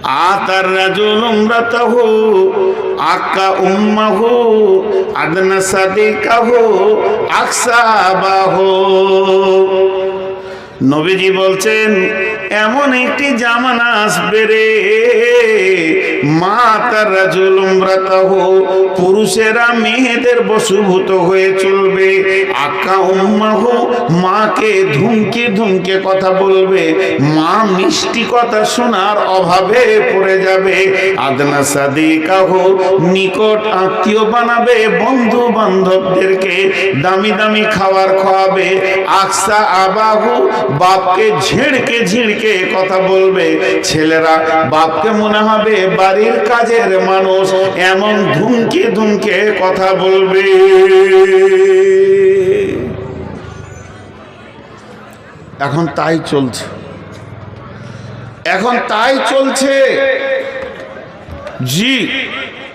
আতার রাজুল ইমরাতাহু আক্কা উম্মাহু আদনা সাদিকাহু আকসাবাহু। নবীজি বলছেন এমন একটি জামানা আসবে রে, মাতার রাজুল ইমরাতাহু, পুরুষেরা মেয়েদের বশীভূত হয়ে চলবে, আক্কা উম্মাহু, মাকে ধুমকে ধুমকে কথা বলবে, মা মিষ্টি কথা শোনার অভাবে পড়ে যাবে, আদনা সাদিকাহু, নিকট আত্মীয় বানাবে, বন্ধু বান্ধবদেরকে দামি দামি খাবার খাওয়াবে, আকসা আবাহু, বাপকে ঝিড়কে ঝিড়কে কথা বলবে, ছেলেরা বাপকে মনে হবে বাড়ির কাজের মানুষ, এমন ধুমকে ধুমকে কথা বলবে। এখন তাই চলছে, এখন তাই চলছে, জি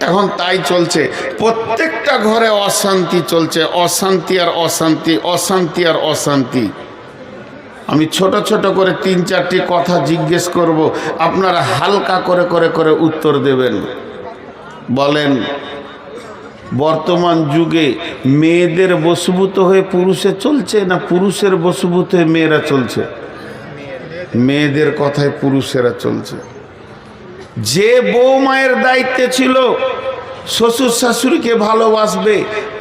এখন তাই চলছে। প্রত্যেকটা ঘরে অশান্তি চলছে, অশান্তি আর অশান্তি, অশান্তি আর অশান্তি। আমি ছোট ছোট করে 3-4টি কথা জিজ্ঞেস করব, আপনারা হালকা করে করে করে উত্তর দেবেন। বলেন, বর্তমান যুগে মেয়েদের বশীভূত হয়ে পুরুষে চলছে না পুরুষের বশীভূত হয়ে মেয়েরা চলছে? মেয়েদের কথায় পুরুষেরা চলছে। যে বউ মায়ের দায়িত্বে ছিল শ্বশুর শাশুড়িকে ভালোবাসবে,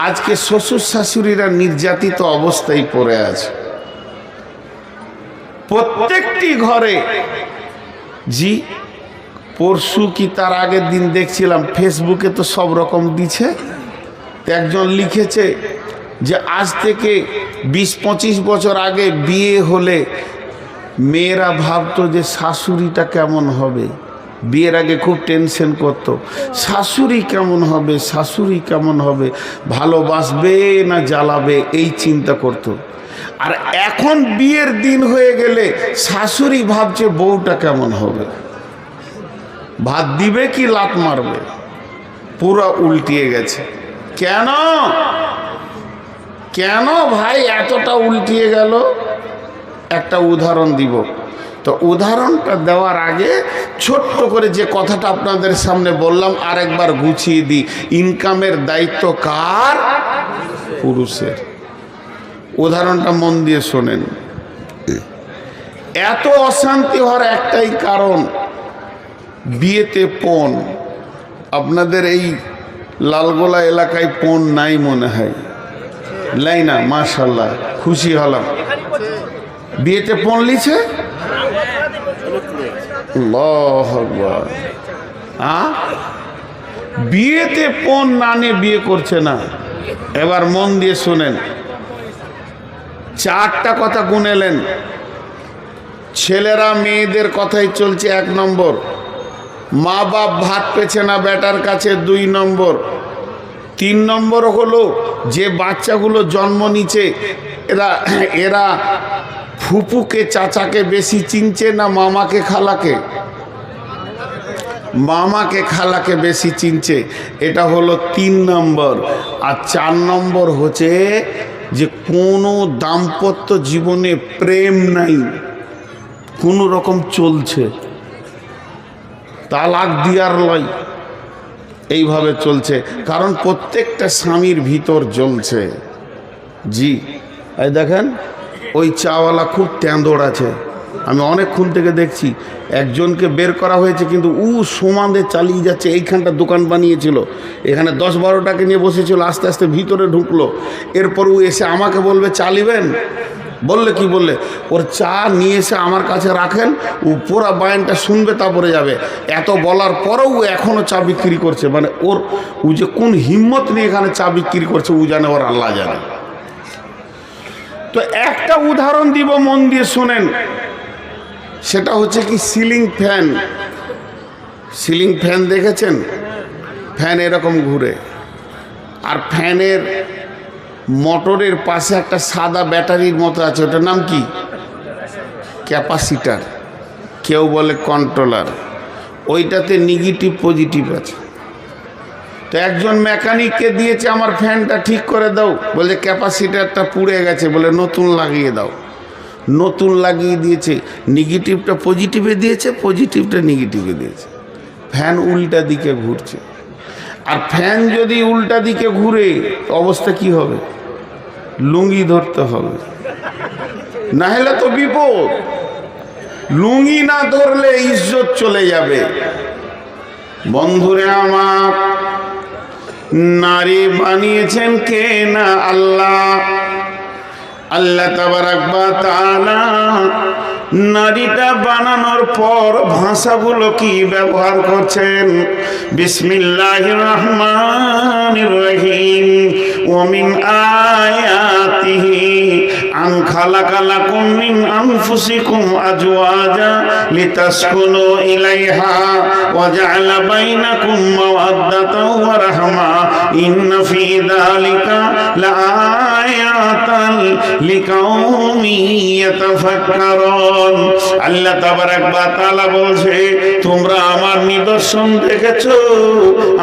আজকে শ্বশুর শাশুড়িরা নির্যাতিত অবস্থায় পড়ে আছে প্রত্যেকটি ঘরে। জি, পরশু কি তার আগের দিন দেখছিলাম ফেসবুকে, তো সব রকম দিছে। একজন লিখেছে যে আজ থেকে 20-25 বছর আগে বিয়ে হলে মেয়েরা ভাবতো যে শাশুড়িটা কেমন হবে, বিয়ের আগে খুব টেনশন করত, শাশুড়ি কেমন হবে, শাশুড়ি কেমন হবে, ভালোবাসবে না জ্বালাবে, এই চিন্তা করত। আর এখন বিয়ের দিন হয়ে গেলে শাশুড়ি ভাবছে বউটা কেমন হবে, ভাত দিবে কি লাত মারবে, পুরো উল্টিয়ে গেছে। কেন কেন ভাই এতটা উল্টিয়ে গেল? একটা উদাহরণ দিব। তো উদাহরণটা দেওয়ার আগে ছোট্ট করে যে কথাটা আপনাদের সামনে বললাম আরেকবার গুছিয়ে দিই। ইনকামের দায়িত্ব কার? পুরুষের। উদাহরণটা মন দিয়ে শোনেন। এত অশান্তি হওয়ার একটাই কারণ, বিয়েতে পণ। আপনাদের এই লালগোলা এলাকায় পণ নাই মনে হয়, লাই না? মাশাআল্লাহ, খুশি হলাম। বিয়েতে পণ লিছে, আল্লাহু আকবার। বিয়েতে পণ না নিয়ে বিয়ে করছে না। এবার মন দিয়ে শোনেন, 4টা কথা গুনেলেন। ছেলেরা মেয়েদের কথাই চলছে 1 নম্বর, মা বাপ ভাত পেছে না বেটার কাছে 2 নম্বর, 3 নম্বর হলো যে বাচ্চাগুলো জন্ম নিচ্ছে এরা ফুপুকে চাচাকে বেশি চিনছে না মামাকে খালাকে? মামাকে খালাকে বেশি চিনছে, এটা হলো 3 নম্বর। আর 4 নম্বর হচ্ছে যে কোনো দাম্পত্য জীবনে প্রেম নাই, কোনো রকম চলছে, তালাক দিয়ার লয়, এইভাবে চলছে। কারণ প্রত্যেকটা স্বামীর ভিতর জ্বলছে। জি, এই দেখেন ওই চাওয়ালা খুব তেঁদড় আছে, আমি অনেকক্ষণ থেকে দেখছি। একজনকে বের করা হয়েছে কিন্তু ও সমানে চালিয়ে যাচ্ছে। এইখানটা দোকান বানিয়েছিল, এখানে 10-12টাকে নিয়ে বসেছিল, আস্তে আস্তে ভিতরে ঢুকলো। এরপর ও এসে আমাকে বলবে চালিবেন, বললে কি বললে ওর চা নিয়ে এসে আমার কাছে রাখেন, ও পুরা বায়ানটা শুনবে তারপরে যাবে। এত বলার পরেও ও এখনও চা বিক্রি করছে। মানে ওর ও যে কোন হিম্মত নিয়ে এখানে চা বিক্রি করছে ও জানে, ওর আল্লাহ জানে। তো একটা উদাহরণ দিব, মন দিয়ে শোনেন। সেটা হচ্ছে কি, সিলিং ফ্যান। সিলিং ফ্যান দেখেছেন? ফ্যান এরকম ঘুরে, আর ফ্যানের মোটরের পাশে একটা সাদা ব্যাটারির মতো আছে, ওটার নাম কি? ক্যাপাসিটার, কেউ বলে কন্ট্রোলার। ওইটাতে নেগেটিভ পজিটিভ আছে। তো একজন মেকানিককে দিয়েছে আমার ফ্যানটা ঠিক করে দাও, বলে ক্যাপাসিটারটা পুড়ে গেছে, বলে নতুন লাগিয়ে দাও। নতুন লাগিয়ে দিয়েছে, নেগেটিভটা পজিটিভে দিয়েছে, পজিটিভটা নেগেটিভে দিয়েছে। ফ্যান উল্টা দিকে ঘুরছে। আর ফ্যান যদি উল্টা দিকে ঘুরে অবস্থা কি হবে? লুঙ্গি ধরতে হবে, না হলে তো বিপদ। লুঙ্গি না ধরলে ইজ্জত চলে যাবে। বন্ধুরে আমার, নারী বানিয়েছেন কে না? আল্লাহ। আল্লাহ তাবারাক ওয়া তাআলা নারীটা বানানোর পর ভাষাগুলো কি ব্যবহার করছেন? বিসমিল্লাহির রহমানির রহিম। ওয়া মিন আয়াতিহি আন খালাকা লাকুম মিন আনফুসিকুম আজওয়াজা লিতাসকুনু ইলাইহা ওয়া জাআলা বাইনাকুম মাওয়াদ্দাতাও ওয়া রাহমা ইন্না ফী যালিকা লাআয়াতান লিকাউমিন ইয়াতাফাক্কারুন। আল্লাহ তাবারাক ওয়া তাআলা বলছে, তোমরা আমার নিদর্শন দেখেছো,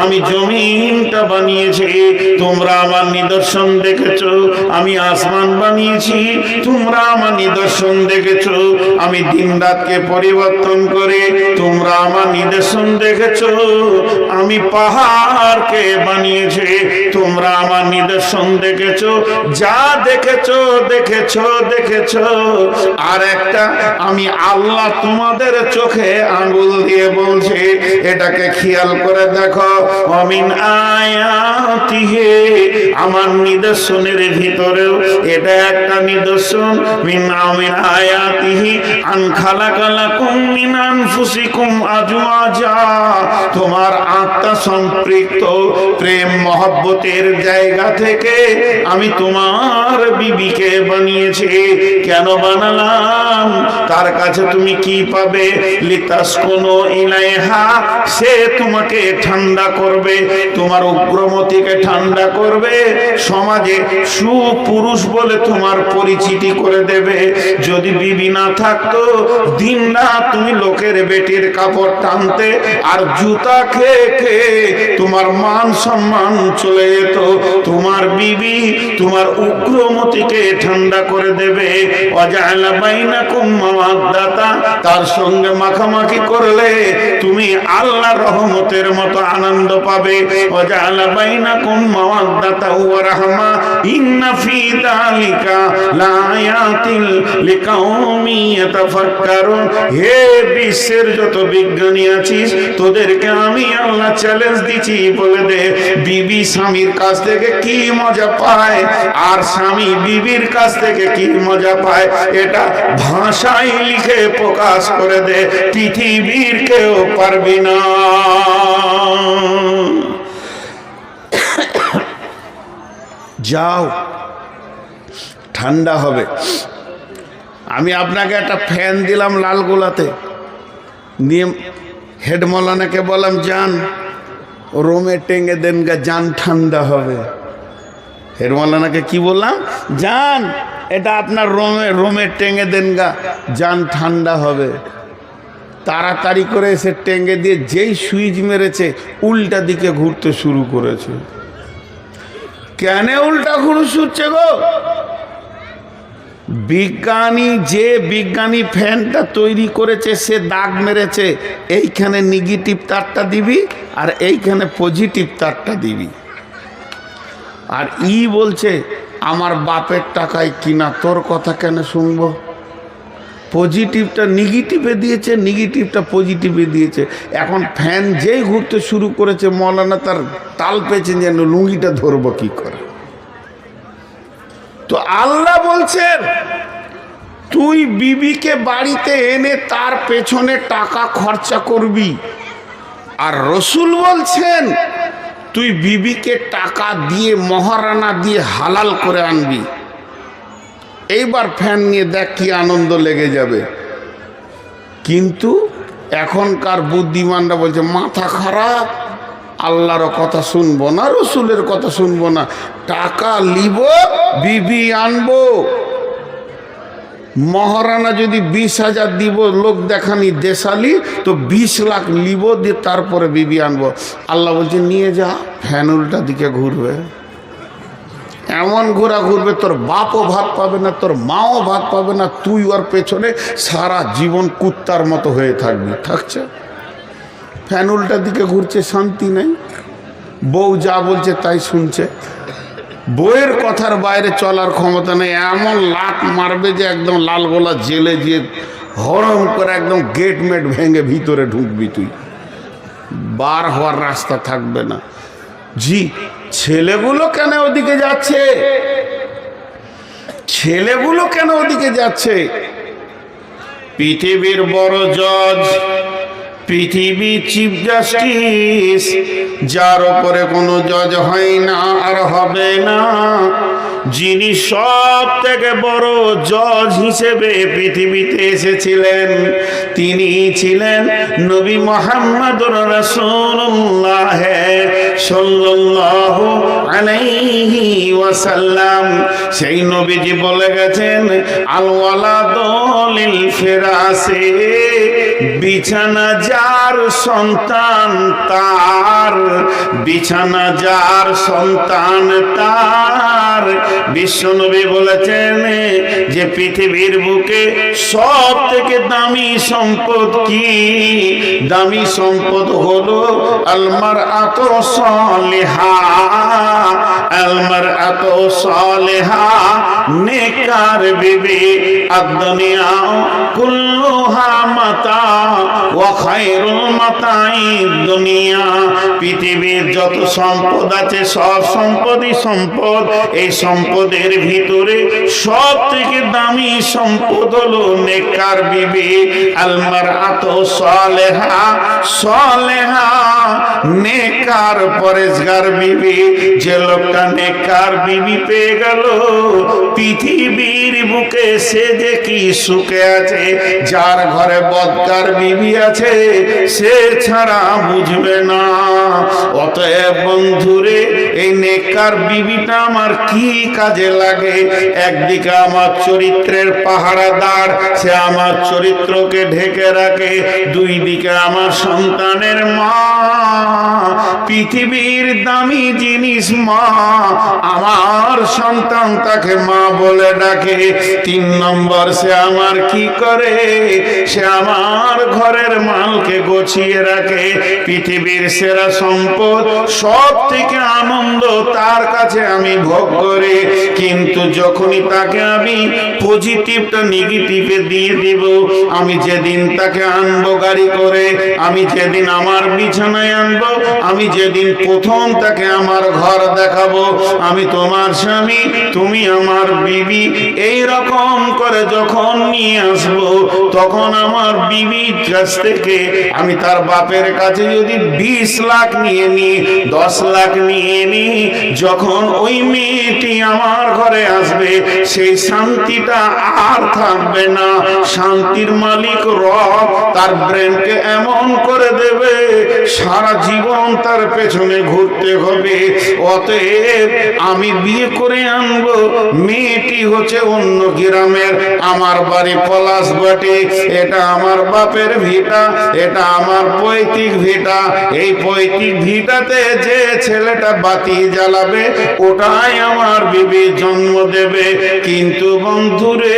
আমি জমিনটা বানিয়েছি। তোমরা আমার নিদর্শন দেখেছো, আমি আসমান বানিয়েছি। তোমরা আমার নিদর্শন দেখেছো, আমি দিন রাতকে পরিবর্তন করে। তোমরা আমার নিদর্শন দেখেছো, আমি পাহাড়কে বানিয়েছি। তোমরা আমার নিদর্শন দেখেছো, যা দেখেছো দেখেছো দেখেছো। আর একটা আমি আল্লাহ তোমাদের চোখে আঙ্গুল দিয়ে বলছে, এটাকে খেয়াল করে দেখো। অমিন আয়াতিহি, আমার নিদর্শনের ভিতরেও এটা একটা নিদর্শন। মিন আয়াতিহি আন খালাকা লাকুম মিন আনফুসিকুম আজওয়াজা, তোমার আত্মা সম্পৃক্ত প্রেম মহব্বতের জায়গা থেকে আমি তোমার বিবিকে বানিয়েছি। কেন বানালাম? তার কাছে তুমি কি পাবে? লিতাসকুনু ইলাইহা, সে তোমাকে ঠান্ডা করবে, তোমার উগ্রমতিকে ঠান্ডা করবে। সমাজে সুপুরুষ বলে তোমার পরিচিতি করে দেবে। যদি বিবি না থাকতো, দিন রাত তুমি লোকের বেটির কাপড় টানতে আর জুতা খেয়ে খেয়ে তোমার মান সম্মান চলে যেত। তোমার বিবি তোমার উগ্রমতিকে ঠান্ডা করে দেবে। ওয়াজআলা বাইনাকুম মাওয়াদ্দাতা, তার সঙ্গে মাখামাখি করলে তুমি আল্লাহর রহমতের মতো আনন্দ পাবে। ওয়াজআলা বাইনাকুম মাওয়াদ্দাতা ওয়া রাহমা ইন্না ফী যালিকা লাআয়াতিন লিকাউমি ইয়াতাফাক্কারুন। হে বিশ্বের যত বিজ্ঞানী আছিস, তোদেরকে আমি আল্লাহ চ্যালেঞ্জ দিচ্ছি, বলে দে বিবি স্বামীর কাছ থেকে কি মজা পায় আর স্বামী বিবির কাছ থেকে কি মজা পায়। এটা ভাষায় লিখে প্রকাশ করে দে, পৃথিবীর কেউ পারবি না। যাও, ঠান্ডা হবে। আমি আপনাকে একটা ফ্যান দিলাম লালগোলাতে, নিয়ে হেড মৌলানাকে বললাম, যান রোমে টেঙ্গে দেন গা, যান ঠান্ডা হবে। হেড মৌলানাকে কি বললাম? যান এটা আপনার রোমে টেঙ্গে দেন গা, যান ঠান্ডা হবে। তাড়াতাড়ি করে এসে টেঙ্গে দিয়ে যেই সুইচ মেরেছে, উল্টা দিকে ঘুরতে শুরু করেছে। কেন উল্টা ঘুরছে গো? যে বিজ্ঞানী ফ্যানটা তৈরি করেছে, সে দাগ মেরেছে, এইখানে নেগেটিভ তারটা দিবি আর এইখানে পজিটিভ তারটা দিবি। আর বলছে আমার বাপের টাকায় কিনা, তোর কথা কেন শুনবো? পজিটিভটা নেগেটিভে দিয়েছে, নেগেটিভটা পজিটিভে দিয়েছে। এখন ফ্যান যেই ঘুরতে শুরু করেছে, মৌলানা তার তাল পেয়েছেন যেন লুঙ্গিটা ধরবো কি করে। তো আল্লাহ বলছেন, তুই বিবিকে বাড়িতে এনে তার পেছনে টাকা খরচা করবি। আর রসুল বলছেন, তুই বিবিকে টাকা দিয়ে মহারানা দিয়ে হালাল করে আনবি। এইবার ফ্যান নিয়ে দেখ কি আনন্দ লেগে যাবে। কিন্তু এখনকার বুদ্ধিমানরা বলছে মাথা খারাপ, আল্লাহর কথা শুনবো না, রসুলের কথা শুনবো না, টাকা লিব বিবি আনবো। মহারানা যদি 20,000 দিব লোক দেখানি দেশালি, তো 20 লাখ লিব দিয়ে তারপরে বিবি আনবো। আল্লাহ বলছে নিয়ে যা, ফ্যান উল্টা দিকে ঘুরবে। এমন ঘোরা ঘুরবে তোর বাপও ভাত পাবে না, তোর মাও ভাত পাবে না, তুই ওর পেছনে সারা জীবন কুত্তার মতো হয়ে থাকবি। থাকছে ফ্যান উল্টার দিকে ঘুরছে, শান্তি নেই। বউ যা বলছে তাই শুনছে, বউয়ের কথার বাইরে চলার ক্ষমতা নেই। এমন লাত মারবে যে একদম লাল গোলা জেলে যে হরম করে একদম গেট মেট ভেঙে ভিতরে ঢুকবি, তুই বার হওয়ার রাস্তা থাকবে না। জি, ছেলেগুলো কেন ওদিকে যাচ্ছে? ছেলেগুলো কেন ওদিকে যাচ্ছে? পৃথিবীর বড় জজ, পৃথিবী চিফ জাস্টিস, যার উপরে কোনো জজ হয় না আর হবে না, যিনি সব থেকে বড় জজ হিসেবে পৃথিবীতে এসেছিলেন, তিনি ছিলেন নবী মুহাম্মদুর রাসূলুল্লাহ সাল্লাল্লাহু আলাইহি ওয়াসাল্লাম। সেই নবীজি বলে গেছেন, আল ওয়ালাদু লিল ফিরাসে, বিছানা যার সন্তান তার, বিছানা যার সন্তান তার। বিশ্বনবী বলেছেন যে পৃথিবীর বুকে সব থেকে দামি সম্পদ কি? দামি সম্পদ হলো আল মারআতু সালিহা, আল মারআতু সালিহা, নেকার বিবি। আদ-দুনিয়া কুল্লুহা মাতা ওয়া খায়রুল মাতাই দুনিয়া। পৃথিবীর যত সম্পদ আছে সব সম্পদই সম্পদ। এই সম্পদের ভিতরে সব থেকে দামি সম্পদ হলো নেকার বিবি, আল মারআতু সালিহা, সালিহা নেকার পরেজগার বিবি। যে লোকটা নেকার বিবি পেয়ে গেল, পৃথিবীর বুকে সে যে কি সুখে আছে। যার ঘরে বদকার বিবি আছে সে ছাড়া বুঝবে না। অতএব বন্ধুরে, এই নেকার বিবিটা আমার কি কাজে লাগে? একদিকে আমার চরিত্রের পাহারাদার, সে আমার চরিত্রকে ঢেকে রাখে। দুই দিকে আমার সন্তানের মা, পৃথিবীর দামি জিনিস মা, আমার সন্তান তাকে মা বলে ডাকে। তিন নম্বর, সে আমার কি করে? সে আমার ঘরের মালকে গুছিয়ে রাখে। পৃথিবীর সেরা সম্পদ, সব থেকে আনন্দ তার কাছে আমি ভোগ করি। কিন্তু যখনই তাকে আমি পজিটিভটা নেগেটিভে দিয়ে দিব, আমি যেদিন তাকে আনবো গাড়ি করে, আমি যেদিন আমার বিছানায় আনবো, আমি যেদিন প্রথম তাকে আমার ঘর দেখাবো, আমি তোমার স্বামী, তুমি আমার বিবি, এই রকম করে যখন নিয়ে আসবো, তখন আমার বিবির কাছ থেকে আমি তার বাপের কাছে যদি 20 লাখ নিয়ে নিই, 10 লাখ নিয়ে নিই, যখন ওই মেয়েটি আমার ঘরে আসবে, সেই শান্তিটা আর থাকবে না। শান্তির মালিক রব তার ব্রেনকে এমন করে দেবে, সারা জীবন তার পেছনে ঘুরতে হবে। অতএব আমি বিয়ে করে আনবো, মেয়েটি হচ্ছে অন্য গ্রামের, আমার বাড়ি পলাশবাটি, এটা আমার বাপের ভিটা, এটা আমার পৈতৃক ভিটা। এই পৈতৃক ভিটাতে যে ছেলেটা বাতি জ্বালাবে, ওটাই আমার বিবি জন্ম দেবে। কিন্তু বন্ধুরে,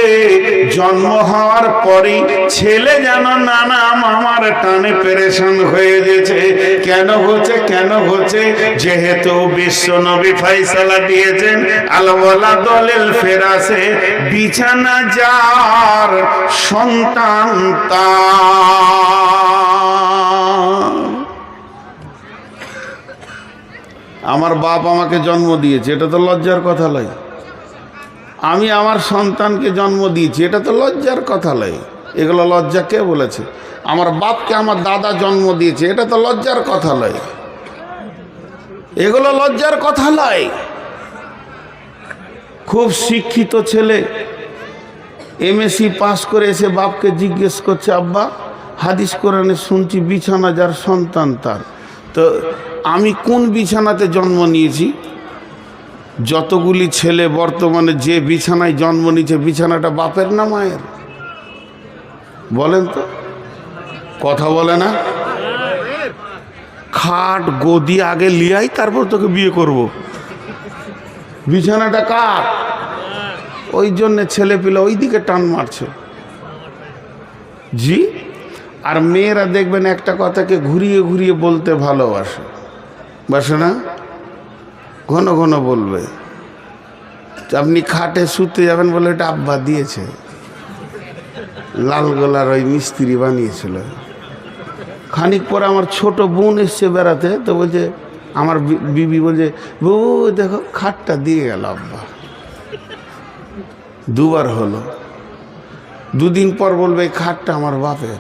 জন্ম হওয়ার পরই ছেলে যেন নানা মামার টানে পেরেশান হয়ে গেছে। কেন হচ্ছে? কেন হচ্ছে? যেহেতু বিশ্বনবী ফয়সালা দিয়েছেন, আল ওয়ালাদু লিল ফিরাসে, বিছানা যার সন্তান তার। আমার বাপ আমাকে জন্ম দিয়েছে, এটা তো লজ্জার কথা নয়। আমি আমার সন্তানকে জন্ম দিয়েছি, এটা তো লজ্জার কথা নয়। এগুলো লজ্জা কে বলেছে? আমার বাপকে আমার দাদা জন্ম দিয়েছে, এটা তো লজ্জার কথা নয়। এগুলো লজ্জার কথা নয়। খুব শিক্ষিত ছেলে এমএসসি পাস করে এসে বাপকে জিজ্ঞেস করছে, আব্বা, হাদিস কোরআনে শুনছি বিছানা যার সন্তান তার, তো আমি কোন বিছানাতে জন্ম নিয়েছি? যতগুলি ছেলে বর্তমানে যে বিছানায় জন্ম নিয়েছে, বিছানাটা বাপের না মায়ের? বলেন তো, কথা বলে না? খাট গদি আগে লিয়াই, তারপর তোকে বিয়ে করব। বিছানাটা কার? ওই জন্য ছেলে পিলে ওই দিকে টান মারছে। জি, আর মেয়েরা দেখবেন একটা কথাকে ঘুরিয়ে ঘুরিয়ে বলতে ভালোবাসে, বাসে না? ঘন ঘন বলবে। আপনি খাটে শুতে যাবেন বলে এটা আব্বা দিয়েছে, লাল গোলার ওই মিস্ত্রি বানিয়েছিল। খানিক পরে আমার ছোট বোন এসছে বেড়াতে, তো বলছে আমার বিবি বলছে, বউ দেখো খাটটা দিয়ে গেল আব্বা। দুবার হলো। দুদিন পর বলবে এই খাটটা আমার বাপের।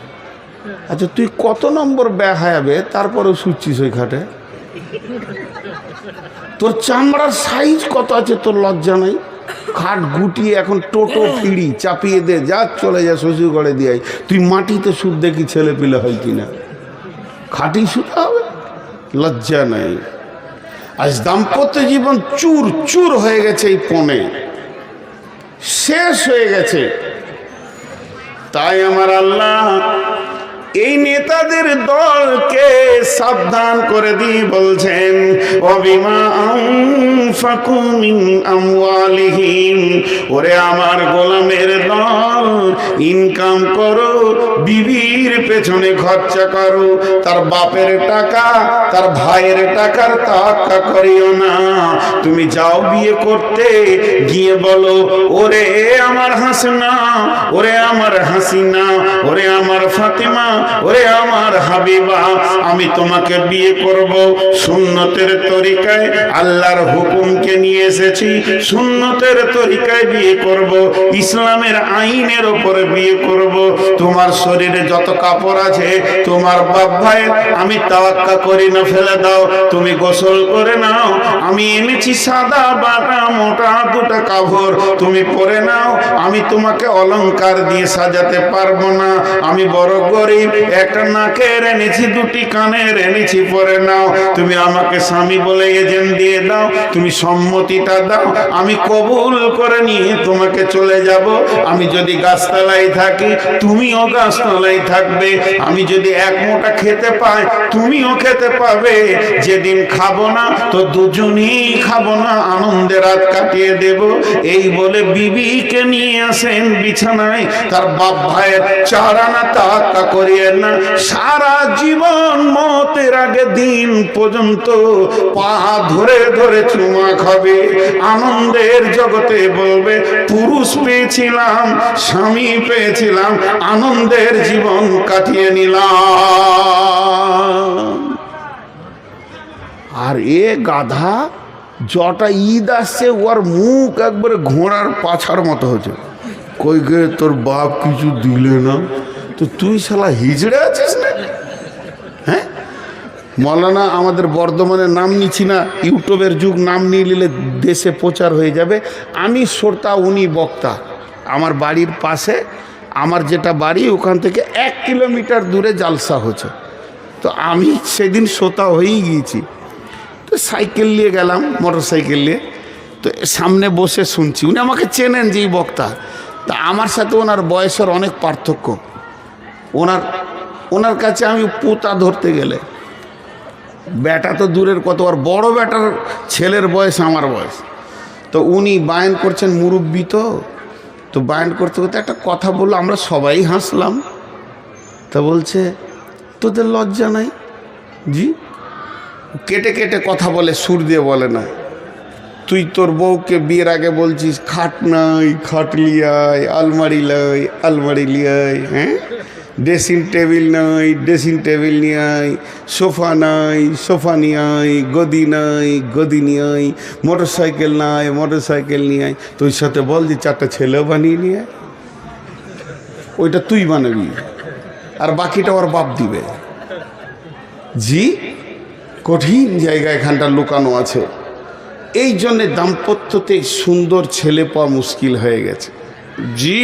আচ্ছা তুই কত নম্বর বেহায়াবে তারপরেও শুচ্ছিস ওই খাটে? তোর চামড়ার সাইজ কত আছে তোর লজ্জা নাই? খাট গুটিয়ে এখন টোটো ফিরি চাপিয়ে দে, যা চলে যা শ্বশুর ঘরে দিয়ে। তুই মাটিতে সুদ দেখি ছেলে পিলে হয় কিনা, খাটি শুতে হবে? লজ্জা নাই। আজ দাম্পত্য জীবন চুর চুর হয়ে গেছে, এই পণে শেষ হয়ে গেছে। তাই আমার আল্লাহ এই নেতাদের দলকে সাবধান করে দিয়ে বলছেন, ওবিমা আনফাকু মিন আমওয়ালিহিম, ওরে আমার গোলামের দল, ইনকাম করো, বিবির পেছনে খরচা করো। তার বাপের টাকা, তার ভাইয়ের টাকার তাক্কা করিও না। তুমি যাও বিয়ে করতে, গিয়ে বলো, ওরে আমার হাসনা, ওরে আমার হাসিনা, ওরে আমার ফাতেমা, ওরে আমার হাবিবা, আমি তোমাকে বিয়ে করব সুন্নতের তরিকায়। আল্লাহর হুকুমকে নিয়ে এসেছি, সুন্নতের তরিকায় বিয়ে করব, ইসলামের আইনের উপরে বিয়ে করব। তোমার শরীরে যত কাপড় আছে তোমার বাপ ভাইয়ের আমি তাওয়াক্কা করি না, ফেলে দাও, তুমি গোসল করে নাও। আমি এনেছি সাদা বাটা মোটা দুটা কাপড়, তুমি পরে নাও। আমি তোমাকে অলংকার দিয়ে সাজাতে পারবো না, আমি বড় গরিব, একটা নাকের এনেছি, দুটি কানের এনেছি, পরে নাও। তুমি আমাকে স্বামী বলে এজেন্ট দিয়ে দাও, তুমি সম্মতিটা দাও, আমি কবুল করে নিয়ে তোমাকে চলে যাব। আমি যদি গাছতলায় থাকি তুমিও গাছতলায় থাকবে, আমি যদি এক মোটা খেতে পাই তুমিও খেতে পাবে। যেদিন খাবো না তো দুজনেই খাবো না, আনন্দে রাত কাটিয়ে দেব। এই বলে বিবিকে নিয়ে আসেন বিছানায়। তার বাপ ভাইয়ের 4 আনা তাক্কা করিয়ে না, সারা জীবন মতের আগে দিন পর্যন্ত পা ধরে ধরে চুমা খাবে। আনন্দের জগতে বলবে, পুরুষ পেয়েছিলাম, স্বামী পেয়েছিলাম, আনন্দের জীবন কাটিয়ে নিলাম। আর এ গাধা যটা ঈদ আসছে ওর মুখ একবারে ঘোড়ার পাছার মতো হচ্ছে। কই গে তোর বাপ কিছু দিলে না? তো তুই শালা হিজড়ে আছিস না? হ্যাঁ, মৌলানা আমাদের বর্ধমানের নাম নিচ্ছি না, ইউটিউবের যুগ, নাম নিয়ে নিলে দেশে প্রচার হয়ে যাবে। আমি শ্রোতা, উনি বক্তা। আমার বাড়ির পাশে, আমার যেটা বাড়ি ওখান থেকে 1 কিলোমিটার দূরে জালসা হচ্ছে। তো আমি সেদিন শ্রোতা হয়েই গিয়েছি। তো সাইকেল নিয়ে গেলাম, মোটর সাইকেল নিয়ে। তো সামনে বসে শুনছি, উনি আমাকে চেনেন যে বক্তা। তা আমার সাথে ওনার বয়সের অনেক পার্থক্য। ওনার কাছে আমি পুতা ধরতে গেলে, বেটা তো দূরের কত, আর বড় বেটার ছেলের বয়স আমার বয়স। তো উনি বায়ান করছেন, মুরব্বী তো বায়ান করতে করতে একটা কথা বললো, আমরা সবাই হাসলাম। তা বলছে, তোদের লজ্জা নাই? জি। কেটে কেটে কথা বলে, সুর দিয়ে বলে না। তুই তোর বউকে বিয়ের আগে বলছিস খাট নাই, খাট লিয়াই, আলমারি লাই, আলমারি লিয়াই, হ্যাঁ, ড্রেসিং টেবিল নাই, ড্রেসিং টেবিল নিয়ে আয়, সোফা নাই, সোফা নিয়ে আয়, গদি নাই, গদি নিয়ে আয়, মোটর সাইকেল নাই, মোটর সাইকেল নিয়ে আয়। তুই সাথে বল যে 4টা ছেলেও বানিয়ে নিয়ে আয়। ওইটা তুই বানাবি, আর বাকিটা ওর বাপ দিবে। জি, কঠিন জায়গা এখানটা লুকানো আছে। এই জন্যে দাম্পত্যতে সুন্দর ছেলে পাওয়া মুশকিল হয়ে গেছে। জি।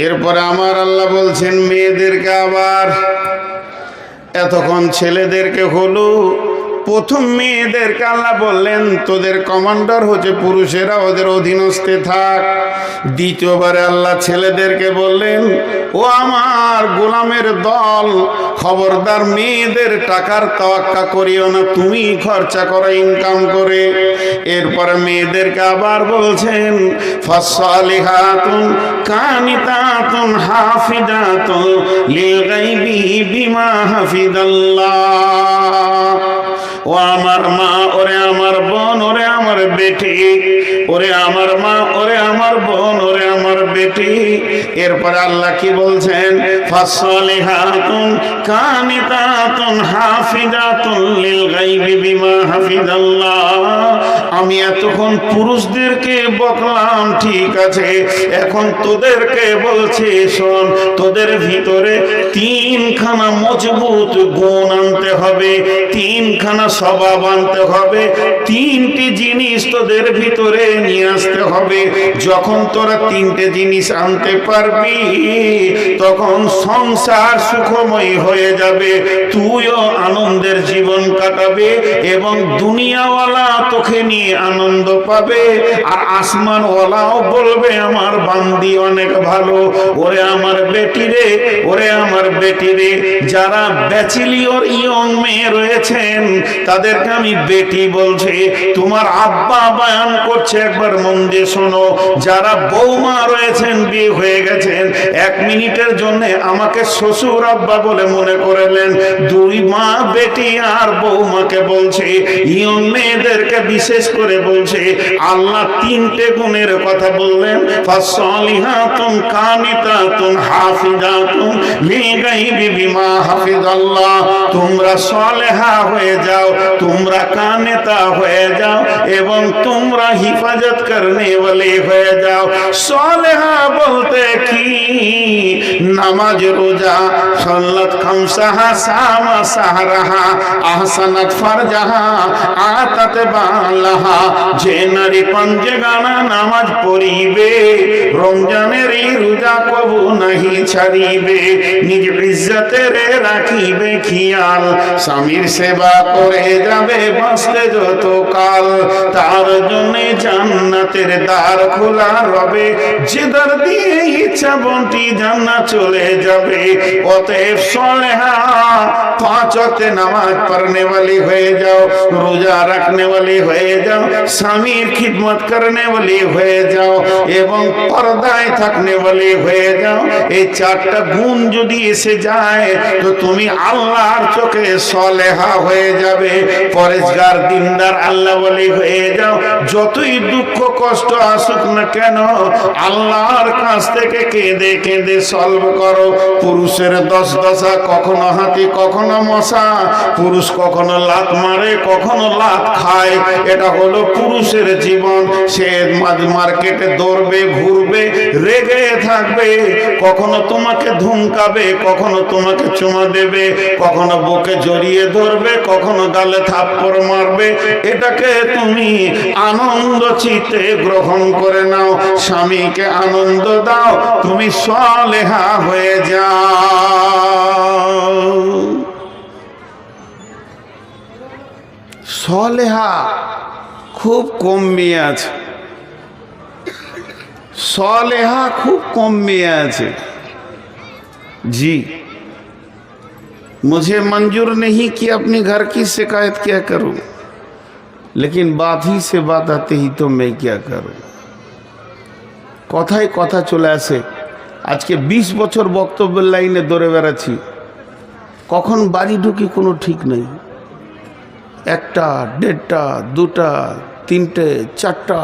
এরপরে আমার আল্লাহ বলছেন মেয়েদেরকে আবার, এতক্ষণ ছেলেদেরকে হলো প্রথম মেয়েদেরকে আল্লাহ বললেন তোদের কমান্ডার হচ্ছে পুরুষেরা, ওদের অধীনস্থে থাক। দ্বিতীয়বারে আল্লাহ ছেলেদেরকে বললেন ও আমার গোলামের দল, খবরদার মেয়েদের টাকার তাওয়াক্কা করিও না, তুমি খরচা করো ইনকাম করে। এরপরে মেয়েদেরকে আবার বলছেন ফাসসালিহাতুন কানিতাতুন হাফিজাতুন লিল গায়বি বিমা হাফিজাল্লাহ। ও আমার মা, ওরে আমার বোন, ওরে আমার বেটি, ওরে আমার মা, ওরে আমার বোন, ওরে আমার বেটি। এরপরে আল্লাহ কি বলছেন ফাসসালিহাতুন কানিতাতুন হাফিজাতুন লিল গায়বি বিমা হাফিজাল্লাহ। আমি এতক্ষণ পুরুষদেরকে বকলাম, ঠিক আছে, এখন তোদেরকে বলছি শোন, তোদের ভিতরে তিনখানা মজবুত গুণ আনতে হবে, তিনখানা স্বভাব আনতে হবে, তিনটি জিনিস তোদের ভিতরে নিয়ে আসতে হবে। যখন তোরা তিনটে জিনিস আনতে পারবি তখন সংসার সুখময় হয়ে যাবে, তুইও আনন্দের জীবন কাটাবে এবং দুনিয়াওয়ালা তোকে নিয়ে আনন্দ পাবে, আর আসমানওয়ালাও বলবে আমার বান্দি অনেক ভালো। ওরে আমার বেটি রে, ওরে আমার বেটি রে, যারা ব্যাচেলিয়র ইয়ং মেয়ে রয়েছেন তাদেরকে আমি বেটি বলছি। তোমার আব্বা বয়ান করছে, একবার মন দিয়ে শোনো। যারা বৌমা রয়েছেন, বিয়ে হয়ে গেছেন, 1 মিনিটের জন্য আমাকে শ্বশুর আব্বা বলে মনে করলেন, দুই মা বেটি আর বৌমাকে বলছে, ইয়ং মেয়েদেরকে বিশেষ করে বলছে। আল্লাহ তিনটে গুণের কথা বললেন ফাসসালিহাতুন কানিতাতুন হাফিজাতুন লিল গায়বি বিমা হাফিজাল্লাহ। তোমরা সালেহা হয়ে যাও, তোমরা কানেতা হয়ে যাও এবং তোমরা হিফাজত করনে वाले হয়ে যাও। সালেহা বলতে কি? নামাজ, রোজা, সালাত খামসাহা, সামা সাহরাহা, আহসানাত ফারজাহা, আতাত বালাহা। যে নারী পঞ্জগানা নামাজ পড়িবে, রমজানের রোজা কবু নাহি ছাড়িবে, নিজ ইজ্জতের রাখিবে খেয়াল, স্বামীর সেবা করে যাবে বাঁচতে যত কাল, তার জন্য জান্নাতের দ্বার খোলা রবে, যে দ্বার দিয়ে ইচ্ছা বন্টি জান্নাত চলে যাবে। অতএব সালেহা 5 ওয়াক্ত নামাজ পড়নে वाली হয়ে যাও, রোজা রাখনে वाली হয়ে যাও, স্বামীর খিদমত করনে वाली হয়ে যাও এবং পর্দায় থাকনে वाली হয়ে যাও। এই 4টা গুণ যদি এসে যায় তো তুমি আল্লাহর চোখে সালেহা হয়ে যাবে, পরেজগার, দিনদার, আল্লাহ ওয়ালি হয়ে যাও। যতই দুঃখ কষ্ট আসুক না কেন আল্লাহর কাছ থেকে কেঁদে কেঁদে সলভ করো। পুরুষের দশা, কখনো হাতি কখনো মশা, পুরুষ কখনো লাত মারে কখনো লাত খায়, এটা হলো পুরুষের জীবন। সে মার্কেটে দৌড়বে, ঘুরবে, রেগে থাকবে, কখনো তোমাকে ধুমকাবে, কখনো তোমাকে চুমা দেবে, কখনো বুকে জড়িয়ে ধরবে, কখনো গালে থাপ্পড় মারবে। এটাকে তুমি আনন্দ চিত্তে গ্রহণ করে নাও, স্বামীকে আনন্দ দাও, তুমি সালেহা হয়ে যাও। সালেহা খুব কম মেয়ে আছে, सालेहा खूब कम में আছে। जी, मुझे मंजूर नहीं कि अपने घर की शिकायत क्या करूं, लेकिन बात ही से बात आते ही तो मैं क्या करूं। কথায় কথা চলে আসে। আজকে 20 বছর বক্তব্যের লাইনে দৌড়ে বেড়াচ্ছি, কখন বাড়ি ঢুকি কোনো ঠিক নেই। 1টা, 1.5টা, 2টা, 3টে, 4টা,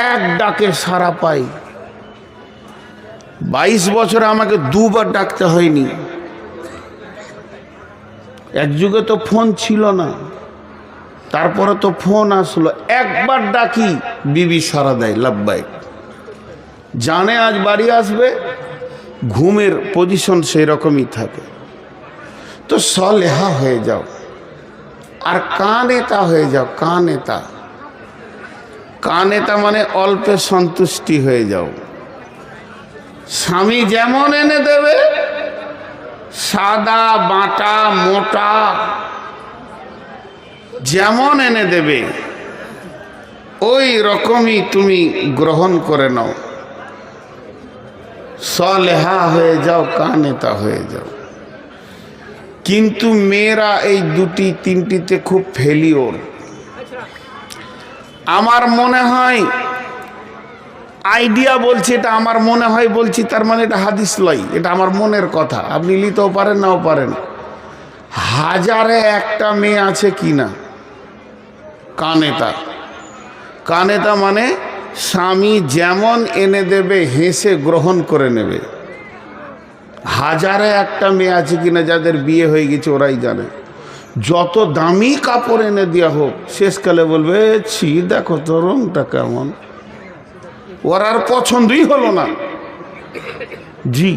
এক ডাকে সারা পাই। 22 বছরে আমাকে 2বার ডাকতে হয়নি। এক যুগে তো ফোন ছিল না, তারপরে তো ফোন আসলো, একবার ডাকি বিবি সারা দেয়, লাব্বাইক। জানে আজ বাড়ি আসবে, ঘুমের পজিশন সেই রকমই থাকে। তো সালেহা হয়ে যাও আর কানেতা হয়ে যাও। কানেতা, কানেতা মানে অল্পে সন্তুষ্টি হয়ে যাও। স্বামী যেমন এনে দেবে, সাদা, বাটা, মোটা, যেমন এনে দেবে ওই রকমই তুমি গ্রহণ করে নাও, সালেহা হয়ে যাও, কানেতা হয়ে যাও। কিন্তু মেয়েরা এই দুটি তিনটিতে খুব ফেলিওর। আমার মনে হয় আইডিয়া বলছি, এটা আমার মনে হয় বলছি, তার মানে এটা হাদিস লয়, এটা আমার মনের কথা, আপনি নিতেও পারেন নাও পারেন। হাজারে একটা মেয়ে আছে কিনা কানেতা। কানেতা মানে স্বামী যেমন এনে দেবে হেসে গ্রহণ করে নেবে। হাজারে একটা মেয়ে আছে কিনা যাদের বিয়ে হয়ে গেছে, ওরাই জানে। যত দামি কাপড় এনে দেওয়া হোক, শেষকালে বলবে ছি দেখো তো রংটা কেমন, ওর আর পছন্দই হলো না। জি,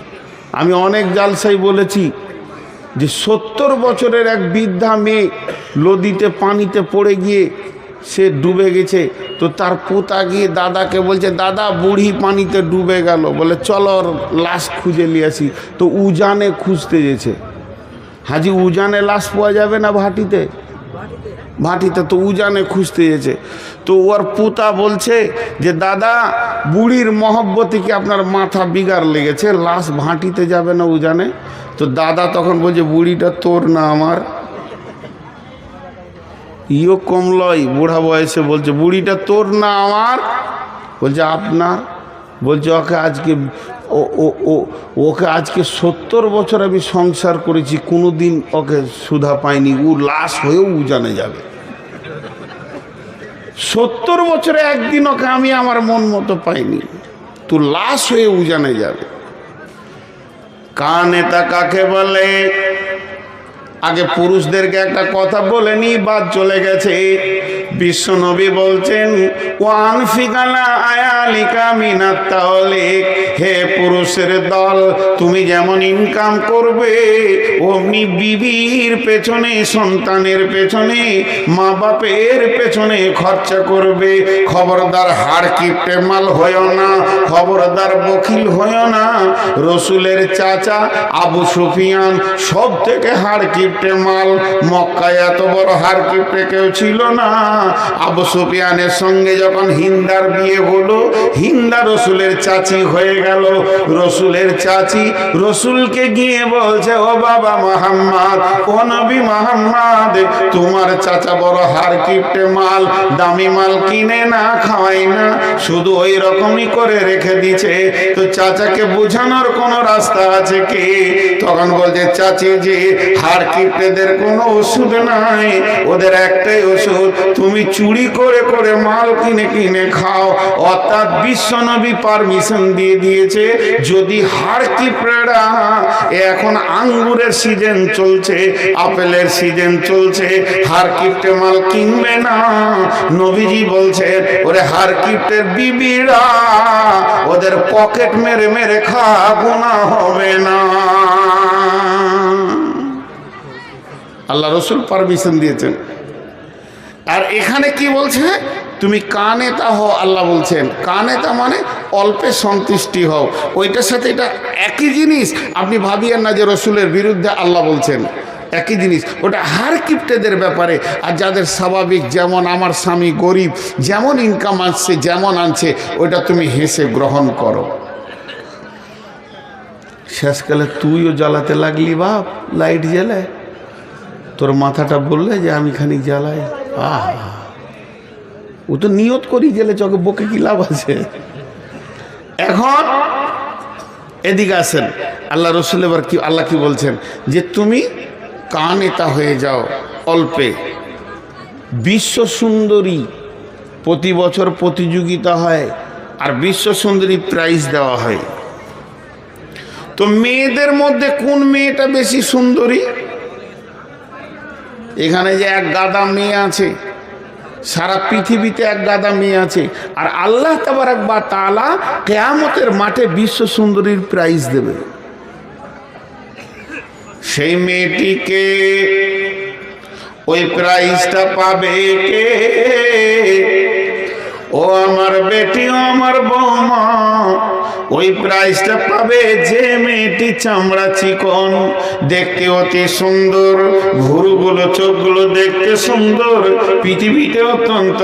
আমি অনেক জালসাই বলেছি যে 70 বছরের এক বৃদ্ধা মেয়ে নদীতে পানিতে পড়ে গিয়ে সে ডুবে গেছে। তো তার পোতা গিয়ে দাদাকে বলছে, দাদা বুড়ি পানিতে ডুবে গেল, বলে চলো ওর লাশ খুঁজে নিয়ে আসি। তো উজানে খুঁজতে গেছে। হাজি উজানে লাশ পাওয়া যাবে না ভাটিতে, ভাটিতে তো উজানে খুঁজতে গেছে। তো ওর পোতা বলছে যে দাদা বুড়ির মহব্বতে কি আপনার মাথা বিগার লেগেছে, লাশ ভাটিতে যাবে না উজানে। তো দাদা তখন বলছে বুড়িটা তোর না আমার। ইও কমলয় বুড়া বয়সে বলছে বুড়িটা তোর না আমার, বলছে আপনার। বলছে ওকে আজকে ওকে আজকে 70 বছর আমি সংসার করেছি, কোনোদিন ওকে সুধা পাইনি, ও লাশ হয়েও উজানে যাবে। 70 বছরে একদিন ওকে আমি আমার মন মতো পাইনি, তো লাশ হয়ে উজানে যাবে। কানেতা কাকে বলে? আগে পুরুষদেরকে একটা কথা বলে নি, বাদ চলে গেছে। বিশ্বনবী বলছেন ওয়ান ফিকালা আয়ালিকা মিনাত তাওলিক, হে পুরুষের দল, তুমি যেমন ইনকাম করবে অমনি বিবির পেছনে, সন্তানের পেছনে, মা বাপের পেছনে খরচা করবে। খবরদার হাড় কিপটে মাল হয়েও না, খবরদার বখিল হয়েও না। রসুলের চাচা আবু সুফিয়ান সব থেকে হাড় কিপটে মাল। মক্কায় এত বড় হাড় কিপটে কেউ ছিল না। আবু সুফিয়ানের সঙ্গে যখন হিন্দার বিয়ে হলো, হিন্দা রসুলের চাচি হয়ে গেল। রসুলের চাচি রসুলকে গিয়ে বলছে ও বাবা মুহাম্মদ, ও নবী মুহাম্মদ, তোমার চাচা বড় হাড় কিপটে মাল, দামি মাল কিনে না খাওয়াই না, শুধু ওই রকমই করে রেখে দিছে। তো চাচাকে বোঝানোর কোনো রাস্তা আছে কি? তখন বলছে চাচি যে হাড় কিপটেদের কোনো ওষুধ নাই, ওদের একটাই ওষুধ, তুমি চুরি করে করে মাল কিনে কিনে খাও। অর্থাৎ বিশ্বনবী পারমিশন দিয়ে দিয়েছে, যদি হাড় কিপড়েরা, এখন আঙ্গুরের সিজন চলছে, আপেলের সিজন চলছে, হাড় কিপটে মাল কিনবে না। নবীজি বলছে ওরে হাড় কিপটের বিবিরা, ওদের পকেট মেরে মেরে খা, গুনাহ হবে না। আল্লাহ রসুল পারমিশন দিয়েছেন। আর এখানে কি বলছে? তুমি কানেতা হও। আল্লাহ বলছেন কানেতা মানে অল্পে সন্তুষ্টি হও। ওইটার সাথে এটা একই জিনিস, আপনি ভাবিয়েন না যে রসুলের বিরুদ্ধে আল্লাহ বলছেন। একই জিনিস, ওটা হার কিপ্টেদের ব্যাপারে। আর যাদের স্বাভাবিক, যেমন আমার স্বামী গরিব, যেমন ইনকাম আসছে যেমন আনছে, ওটা তুমি হেসে গ্রহণ করো। শেষকালে তুইও জ্বালাতে লাগলি বাপ, লাইট জ্বালায়, তোর মাথাটা বললে যে আমি খানিক জ্বালাই। ও তো নিয়ত করি গেলে চোখে, বকে কি লাভ আছে? এখন এদিকে আসেন, আল্লাহ রসুল এবার কি, আল্লাহ কি বলছেন যে তুমি কানেতা হয়ে যাও অল্পে। বিশ্ব সুন্দরী প্রতি বছর প্রতিযোগিতা হয়, আর বিশ্ব সুন্দরী প্রাইজ দেওয়া হয়। তো মেয়েদের মধ্যে কোন মেয়েটা বেশি সুন্দরী? এখানে যে এক গাদা মেয়ে আছে, সারা পৃথিবীতে এক গাদা মেয়ে আছে, আর আল্লাহ তাবারক ওয়া তাআলা কিয়ামতের মাঠে বিশ্ব সুন্দরীর প্রাইজ দেবে। সেই মেয়েটিকে, ওই প্রাইজটা পাবে কে? ও আমার বেটি, ও আমার বৌমা, ওই প্রাইজটা পাবে যে মেয়েটি চামড়া চিকন, দেখতে অতি সুন্দর, ভুরুগুলো চোখগুলো দেখতে সুন্দর, পৃথিবীতে অত্যন্ত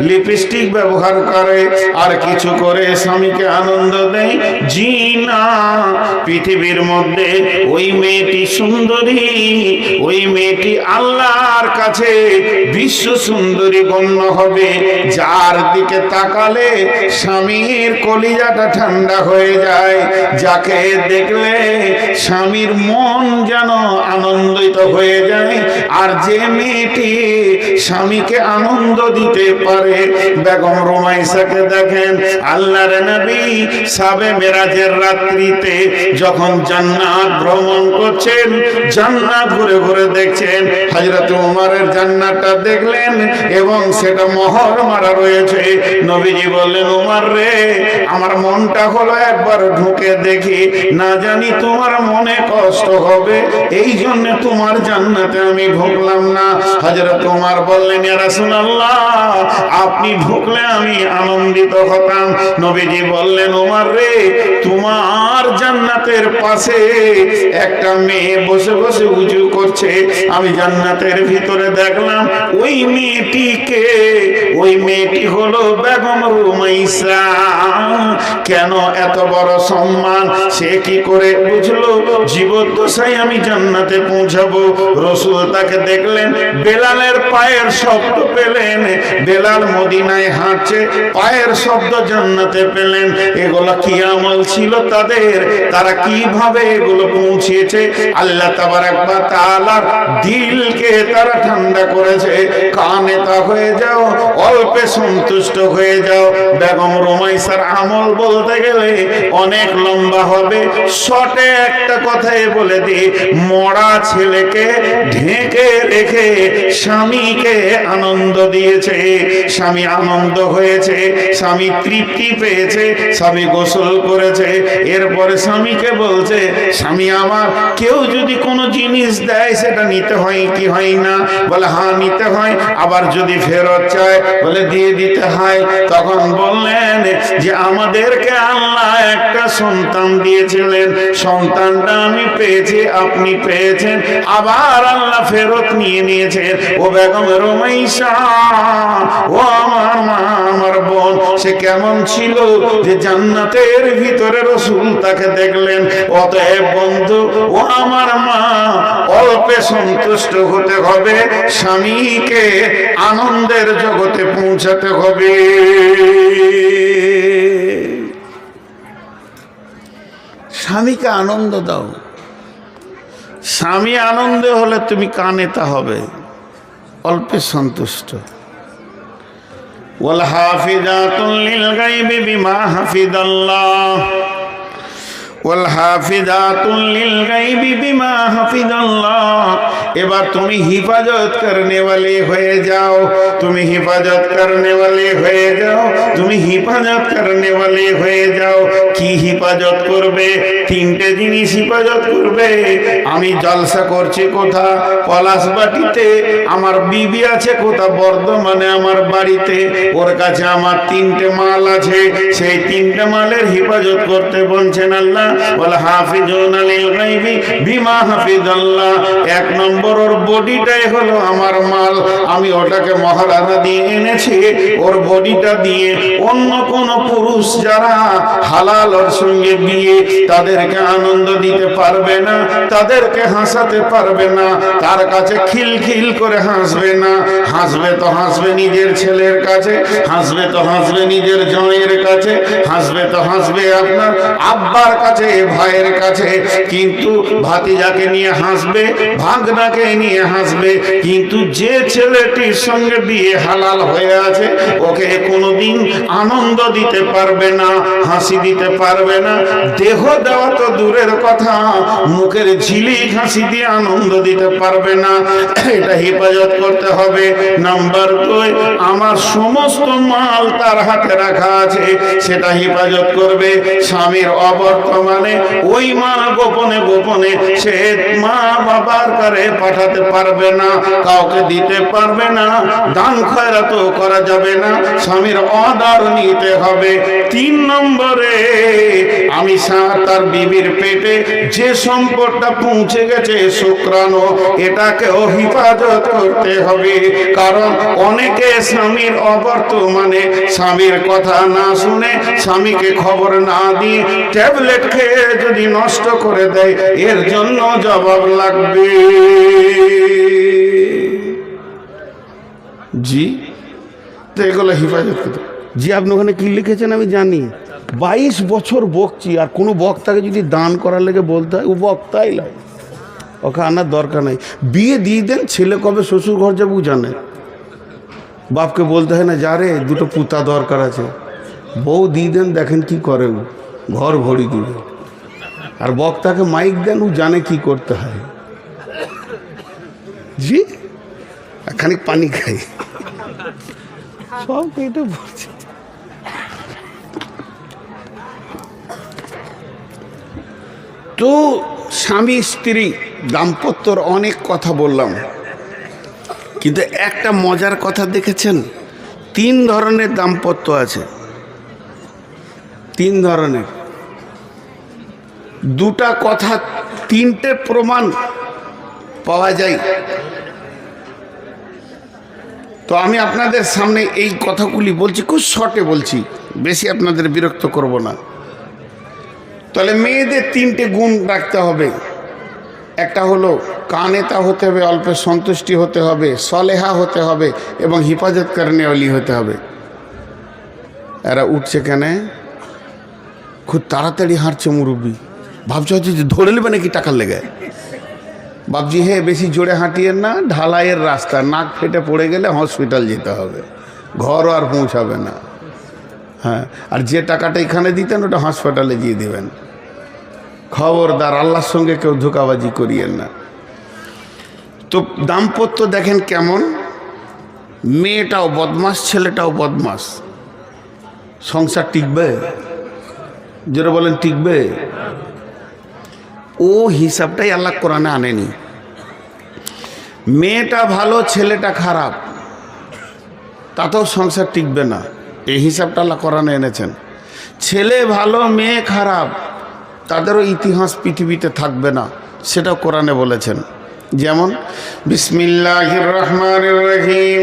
লিপস্টিক ব্যবহার করে আর কিছু করে স্বামীকে আনন্দ দেয়। জি না, পৃথিবীর মধ্যে ওই মেয়েটি সুন্দরী, ওই মেয়েটি আল্লাহর কাছে বিশ্ব সুন্দরী গণ্য হবে, যার দিকে তাকালে স্বামীর কলিজাটা ঠান্ডা হয়ে যায়, যাকে দেখলে স্বামীর মন যেন আনন্দিত হয়ে যায়। আর যে মেয়েটি স্বামীকে আনন্দ দিতে পারে, বেগম রুমাইসাকে দেখেন আল্লাহর নবী সাবে মেরাজের রাত্রিতে যখন জান্নাত ভ্রমণ করছেন, জান্নাত ঘুরে ঘুরে দেখছেন, হযরত উমরের জান্নাতটা দেখলেন এবং সেটা মোহর মারা রয়েছে। নবীজি বললেন, উমর রে, আমার মনটা হলো একবার ঢুকে দেখি, না জানি তোমার মনে কষ্ট হবে, এই জন্য তোমার জান্নাতে আমি ঢুকলাম না। হযরত উমর বললেন, ইয়া রাসূলুল্লাহ, আপনি ঢুকলে আমি আনন্দিত হতাম। নবীজি বললেন, উমর রে, তোমার জান্নাতের পাশে একটা মেয়ে বসে বসে উজু করছে, আমি জান্নাতের ভিতরে দেখলাম ওই মেয়েটিকে, ওই মেয়েটি হলো বেগম রুমাইসা। কেন এত বড় সম্মান? সে কি করে বুঝলো জীবদ্দশায় আমি জান্নাতে পৌঁছাবো? রাসূল তাকে দেখলেন, বেলালের পায়ের শব্দ পেলেন, বেলাল মদিনায় হাঁটছে, পায়ের শব্দ জান্নাতে পেলেন। এগুলো কি আমল ছিল তাদের? তারা কিভাবে এগুলো পৌঁছেছে? আল্লাহ তাবারক ওয়া তাআলার দিলকে তারা ঠান্ডা করেছে। কানে তা হয়ে যাও, অল্পে সন্তুষ্ট হয়ে যাও। বেগম রুমাইসার আমল বলতে গেলে অনেক লম্বা হবে, শর্টে একটা কথাই বলে দিই, মরা ছেলেকে ঢেকে রেখে স্বামীকে আনন্দ দিয়েছে, স্বামী আনন্দ হয়েছে, স্বামী তৃপ্তি পেয়েছে, স্বামী গোসল করেছে, এরপরে স্বামীকে বলছে, স্বামী আমার, কেউ যদি কোনো জিনিস দেয় সেটা নিতে হয় কি হয় না? বলে হ্যাঁ নিতে হয়। আবার যদি ফেরত চায় বলে দিয়ে দিতে হয়। তখন বললেন যে আমাদেরকে আল্লাহ একটা সন্তান দিয়েছিলেন, সন্তানটা আমি পেয়েছি, আপনি পেয়েছেন, আবার আল্লাহ ফেরত নিয়ে নিয়েছেন। ও বেগম রুমাইসা, ও আমার মা, আমার বোন, সে কেমন ছিল যে জান্নাতের ভিতরে রাসূল তাকে দেখলেন। অতএব বন্ধু, ও আমার মা, অল্পে সন্তুষ্ট হতে হবে, স্বামীকে আনন্দের জগতে পৌঁছাতে হবে। স্বামীকে আনন্দ দাও। স্বামী আনন্দ হলে তুমি কানে তা হবে, অল্পে সন্তুষ্ট। ওয়াল হাফিজাতুল লিল গায়বি বিমা হাফিজাল্লাহ, ওয়াল হাফিজাতুল লিল গায়বি বিমা হাফিজাল্লাহ। এবার তুমি হিফাজত করনে वाले হয়ে যাও, তুমি হিফাজত করনে वाले হয়ে যাও, তুমি হিফাজত করনে वाले হয়ে যাও। কি হিফাজত করবে? তিনটে জিনিস হিফাজত করবে। আমি জলসা করছি কোথা? পলাশবাটিতে। আমার বিবি আছে কোথা? বর্ধমানে আমার বাড়িতে। ওর কাছে আমার তিনটে মাল আছে, সেই তিনটে মালের হিফাজত করতে বলছেন আল্লাহ। ওয়াল হাফিজুনা লিল গায়বি বিমা হাফিজাল্লাহ। এক নম্বর, ওর বডিটাই হলো আমার মাল, আমি ওটাকে মহারানা দিয়ে এনেছি। ওর বডিটা দিয়ে অন্য কোন পুরুষ যারা হালাল ওর সঙ্গে বিয়ে, তাদেরকে আনন্দ দিতে পারবে না, তাদেরকে হাসাতে পারবে না, তার কাছে খিলখিল করে হাসবে না। হাসবে তো হাসবে নিজের ছেলের কাছে, হাসবে তো হাসবে নিজের জয়ের কাছে, হাসবে তো হাসবে আপনার আব্বার কাছে, ভাইয়ের কাছে, কিন্তু ভাতিজাকে নিয়ে হাসবে, ভাগনাকে নিয়ে হাসবে। কিন্তু যে ছেলেটির সঙ্গে বিয়ে হালাল হয়ে আছে, ওকে কোনোদিন আনন্দ দিতে পারবে না, হাসি দিতে পারবে না। দেহ দেওয়া তো দূরের কথা, মুখের ঝিলিক হাসি দিয়ে আনন্দ দিতে পারবে না। এটা হেফাজত করতে হবে। নাম্বার 2, আমার সমস্ত মাল তার হাতে রাখা আছে, সেটা হেফাজত করবে। স্বামীর অবর্তমানে ওই মাল গোপনে গোপনে সে মা বাবার কাছে পাঠাতে পারবে না, কাউকে দিতে পারবে না, দান খয়রাতও করা যাবে না, স্বামীর অর্ডার নিতে হবে। 3 নম্বরে আমি তার বিবির পেটে যে সম্পদটা পৌঁছে গেছে শুক্রাণু, এটাকেও হিফাজত করতে হবে। কারণ অনেকে স্বামীর অবর্তমানে স্বামীর কথা না শুনে, স্বামীকে খবর না দিয়ে ট্যাবলেট খেয়ে যদি নষ্ট করে দেয়, এর জন্য জবাব লাগবে। জি, তো এগুলো হিফাজত করতে। জি, আপনি ওখানে কি লিখেছেন আমি জানি। 22 বছর বকছি, আর কোনো বক্তাকে যদি দান করার লেগে বলতে হয়, ও বক্তাই লাগে, ওকে আনার দরকার নাই। বিয়ে দিয়ে দেন, ছেলে কবে শ্বশুর ঘর যাবো জানে। বাপকে বলতে হয় না, যা রে 2টো পুতা দরকার আছে, বউ দিয়ে দেন, দেখেন কি করে, ও ঘর ভরি দিবে। আর বক্তাকে মাইক দেন, ও জানে কি করতে হয়। জি, খানিক পানি খাই, সব পেটে ভরছে। তো স্বামী স্ত্রী দাম্পত্যর অনেক কথা বললাম, কিন্তু একটা মজার কথা দেখেছেন, 3 ধরনের দাম্পত্য আছে, 3 ধরনের। 2টা কথা, 3টে প্রমাণ পাওয়া যায়। তো আমি আপনাদের সামনে এই কথাগুলি বলছি, খুব শর্টে বলছি, বেশি আপনাদের বিরক্ত করব না। তাহলে মেয়েদের 3টে গুণ রাখতে হবে। একটা হলো কানেতা হতে হবে, অল্পে সন্তুষ্টি হতে হবে, সলেহা হতে হবে, এবং হিফাজত করনেওয়ালি হতে হবে। এরা উঠছে কেন? খুব তাড়াতাড়ি হাঁটছে মুরব্বী, ভাবছে হচ্ছে যে ধরে নেবে নাকি টাকার লেগে। বাবজি, হে বেশি জোরে হাঁটিয়েন না, ঢালাইয়ের রাস্তা, নাক ফেটে পড়ে গেলে হসপিটাল যেতে হবে, ঘরও আর পৌঁছাবে না। হ্যাঁ, আর যে টাকাটা এখানে দিতেন ওটা হাসপাতালে দিয়ে দেবেন। খবরদার, আল্লাহর সঙ্গে কেউ ধোঁকাবাজি করিয়েন না। তো দাম্পত্য দেখেন কেমন, মেয়েটাও বদমাস, ছেলেটাও বদমাস, সংসার টিকবে? যারা বলেন টিকবে? ও হিসাবটাই আল্লাহ কোরআনে আনেনি। মেয়েটা ভালো, ছেলেটা খারাপ, তাতেও সংসার টিকবে না, এই হিসাবটা আল্লাহ কোরআনে এনেছেন। ছেলে ভালো, মেয়ে খারাপ, তাদেরও ইতিহাস পৃথিবীতে থাকবে না, সেটাও কোরআনে বলেছেন। যেমন বিসমিল্লাহির রহমানির রহিম,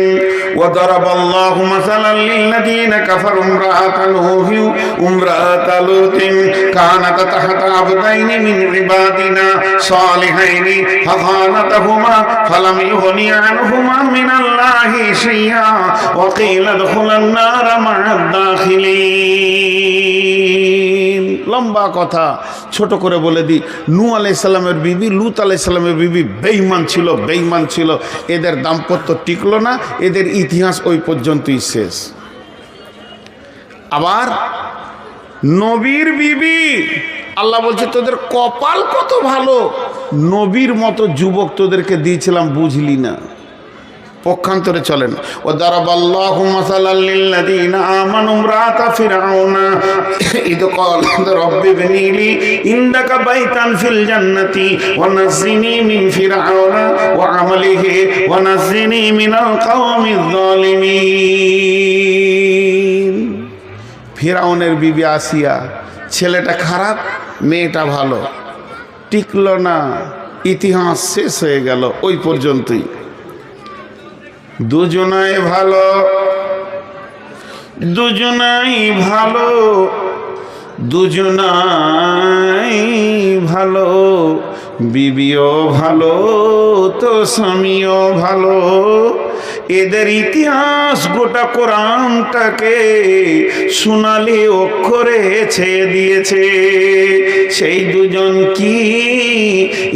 ওয়া দারাবাল্লাহু মাসালান লিল্লাযীনা কাফারু ইমরাআতা নূহি ওয়া ইমরাআতা লূতিন কানাতা তাহতা আবদাইনি মিন ইবাদিনা সালিহাইনি ফাখানাতাহুমা ফালাম ইউগনিয়া আনহুমা মিনাল্লাহি শাইআ ওয়া কিলা দুখুলান নারা মা'আদ দাখিলিন। লম্বা কথা, ছোট করে বলে দিই। নূহ আলাইহিস সালামের বিবি, লূত আলাইহিস সালামের বিবি বেঈমান ছিল। এদের দাম্পত্য টিকলো না, এদের ইতিহাস ওই পর্যন্তই শেষ। আবার নবীর বিবি, আল্লাহ বলছে তোদের কপাল কত ভালো, নবীর মতো যুবক তোদেরকে দিয়েছিলাম, বুঝলি না। পক্ষান্তরে চলেন, ও দারাবাল্লাহু মাসালাল লিল্লাযীনা আমানু ইমরাআতা ফিরআউনা ইদ ক্বালাত রাব্বি ইবনি লি ইনদাকা বাইতান ফিল জান্নাতি ওয়া নাজ্জিনি মিন ফিরআউনা ওয়া আমালিহি ওয়া নাজ্জিনি মিনাল কওমিয যালিমিন। ফিরআউনের বিবি আসিয়া, ছেলেটা খারাপ, মেয়েটা ভালো, টিকলো না, ইতিহাস শেষ হয়ে গেল ওই পর্যন্তই। দুজনাই ভালো, দুজনাই ভালো, দুজনাই ভালো, বিবিও ভালো তো স্বামীও ভালো। এদের ইতিহাস গোটা কোরআনটাকে সোনালি অক্ষরে ছেয়ে দিয়েছে। সেই দুজন কি?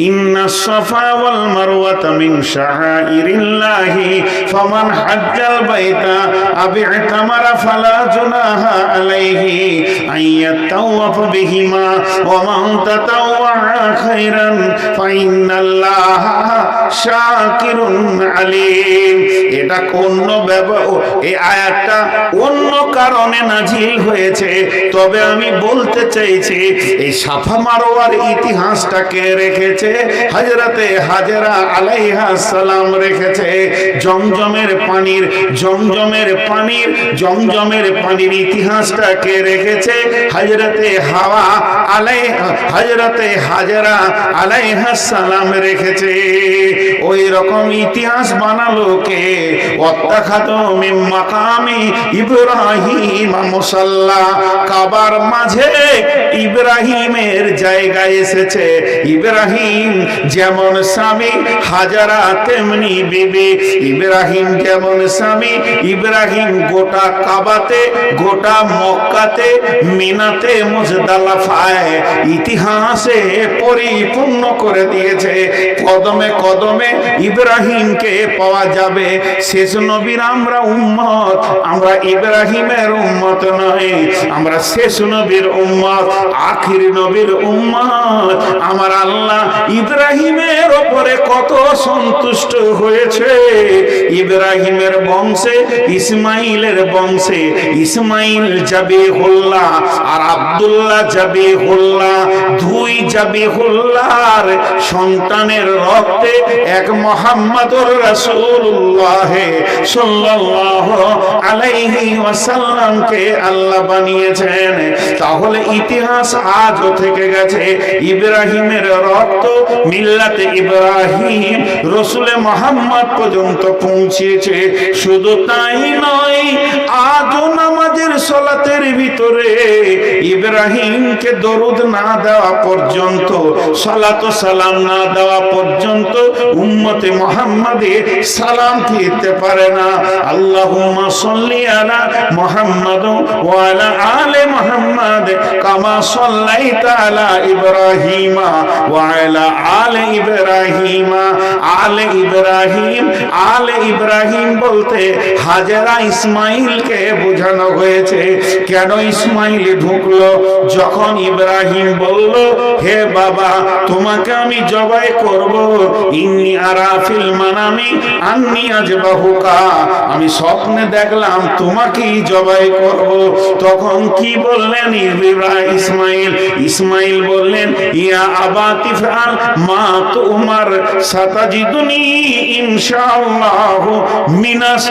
ইন্নাস সাফা ওয়াল মারওয়াতা মিন শাআইরিল্লাহি ফামান হাজ্জাল বাইতা আও ইতামারা ফালা জুনাহা আলাইহি আইয়াতাওয়াফ বিহিমা ওয়া মান তাতাওয়া খায়রান ফাইন্নাল্লাহা শাকিরুন আলীম। এটা অন্য এই আয়াতটা অন্য কারণে নাজিল হয়েছে। তবে আমি বলতে চাইছি এই সাফা মারওয়ার ইতিহাসটাকে রেখেছে হযরতে হাজেরা আলাইহিস সালাম রেখেছে। জমজমের পানির ইতিহাসটাকে রেখেছে হযরতে হযরতে হাজেরা আলাইহিস সালাম রেখেছে। ওই রকম ইতিহাস বানালো কে? ওয়াত্তাখাযু মিন মাকামি ইব্রাহিম মুসাল্লা, কাবার মাঝে ইব্রাহিমের জায়গা এসেছে। ইব্রাহিম যেমন স্বামী, হাজারা তেমনি বিবি। ইব্রাহিম যেমন স্বামী, ইব্রাহিম গোটা কাবাতে, গোটা মক্কাতে, মিনাতে, মুজদালিফায় ইতিহাসে পরিপূর্ণ করে দিয়েছে। কদমে কদমে ইব্রাহিমকে পাওয়া যাবে। শেষ নবীর আমরা উম্মত, আমরা ইব্রাহিমের উম্মত নয়, আমরা শেষ নবীর উম্মত, আখির নবীর উম্মত। আমার আল্লাহ ইব্রাহিমের উপরে কত সন্তুষ্ট হয়েছে। ইব্রাহিমের বংশে, ইসমাইলের বংশে, ইসমাইল জাবিহুল্লাহ আর আব্দুল্লাহ জাবিহুল্লাহ, দুই জাবিহুল্লাহর সন্তানের রক্তে এক মুহাম্মদুর রাসূলুল্লাহ সাল্লাল্লাহু আলাইহি ওয়াসাল্লামকে আল্লাহ বানিয়েছেন। তাহলে ইতিহাস আজও থেকে গেছে। ইব্রাহিমের রক্ত মিল্লাতে ইব্রাহিম রসুলে মুহাম্মদ পর্যন্ত পৌঁছেছে। শুধু তাই নয়, আজও নামাজের সালাতের ভিতরে ইব্রাহিমকে দরুদ না দেওয়া পর্যন্ত, সালাত ও সালাম না দেওয়া পর্যন্ত উম্মতে মুহাম্মাদে সালাম দিতে পারে না। আল্লাহুম্মা সাল্লি আলা মুহাম্মাদ ওয়া আলা আলি মুহাম্মাদ কামা সাল্লাইতা আলা ইব্রাহিমা ওয়া আলা আলি ইব্রাহিমা। আলে ইব্রাহিম বলতে হাজেরা ইসমাইলকে বোঝানো হয়েছে। কেন ইসমাইল ঢুকলো? যখন ইব্রাহিম বলল, হে বাবা, তোমাকে আমি জবাই করব, ইন্নী আরা ফিল মানামি আন্নী আযবাহুকা, আমি স্বপ্নে দেখলাম তোমাকেই জবাই করব। তখন কি বললেন ইসমাইল বললেন, ইয়া আবাতি ফাল মা তুমার সাতাজিদুনি ইনশাআল্লাহ মিনাস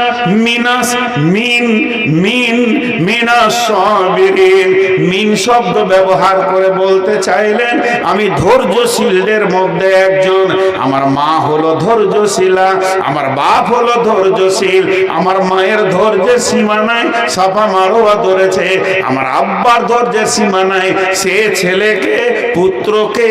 সাবিরিন। মিন শব্দ ব্যবহার করে বলতে চাইলেন আমি ধৈর্যশীলদের মধ্যে একজন। আমার মা হলো ধৈর্যশীলা, আমার বাপ হলো ধৈর্যশীল। আমার মায়ের ধৈর্যের সীমা নাই, সাফা মারওয়া ধরেছে। আমার আব্বার ধৈর্যের সীমা নাই, সে ছেলেকে, পুত্রকে,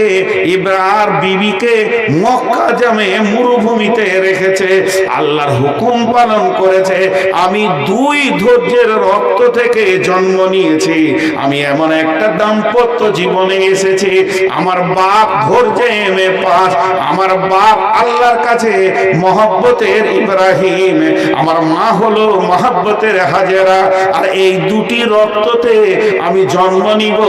ইব্রাহিম বিবিকে মক্কা জামে মরুভূমিতে রেখেছে, আল্লাহর হুকুম পালন করেছে। আমি দুই ধৈর্যের রক্ত থেকে জন্ম নিয়েছি। আমি এমন একটা দাম্পত্য জীবনে এসেছি। আমার বাপ ধৈর্যে পাস, আমার বাপ আল্লাহর কাছে মহব্বতের ইব্রাহিম, আমার মা হলো মহব্বতের হাজেরা। আর এই দুটি রক্ততে আমি জন্ম নিব।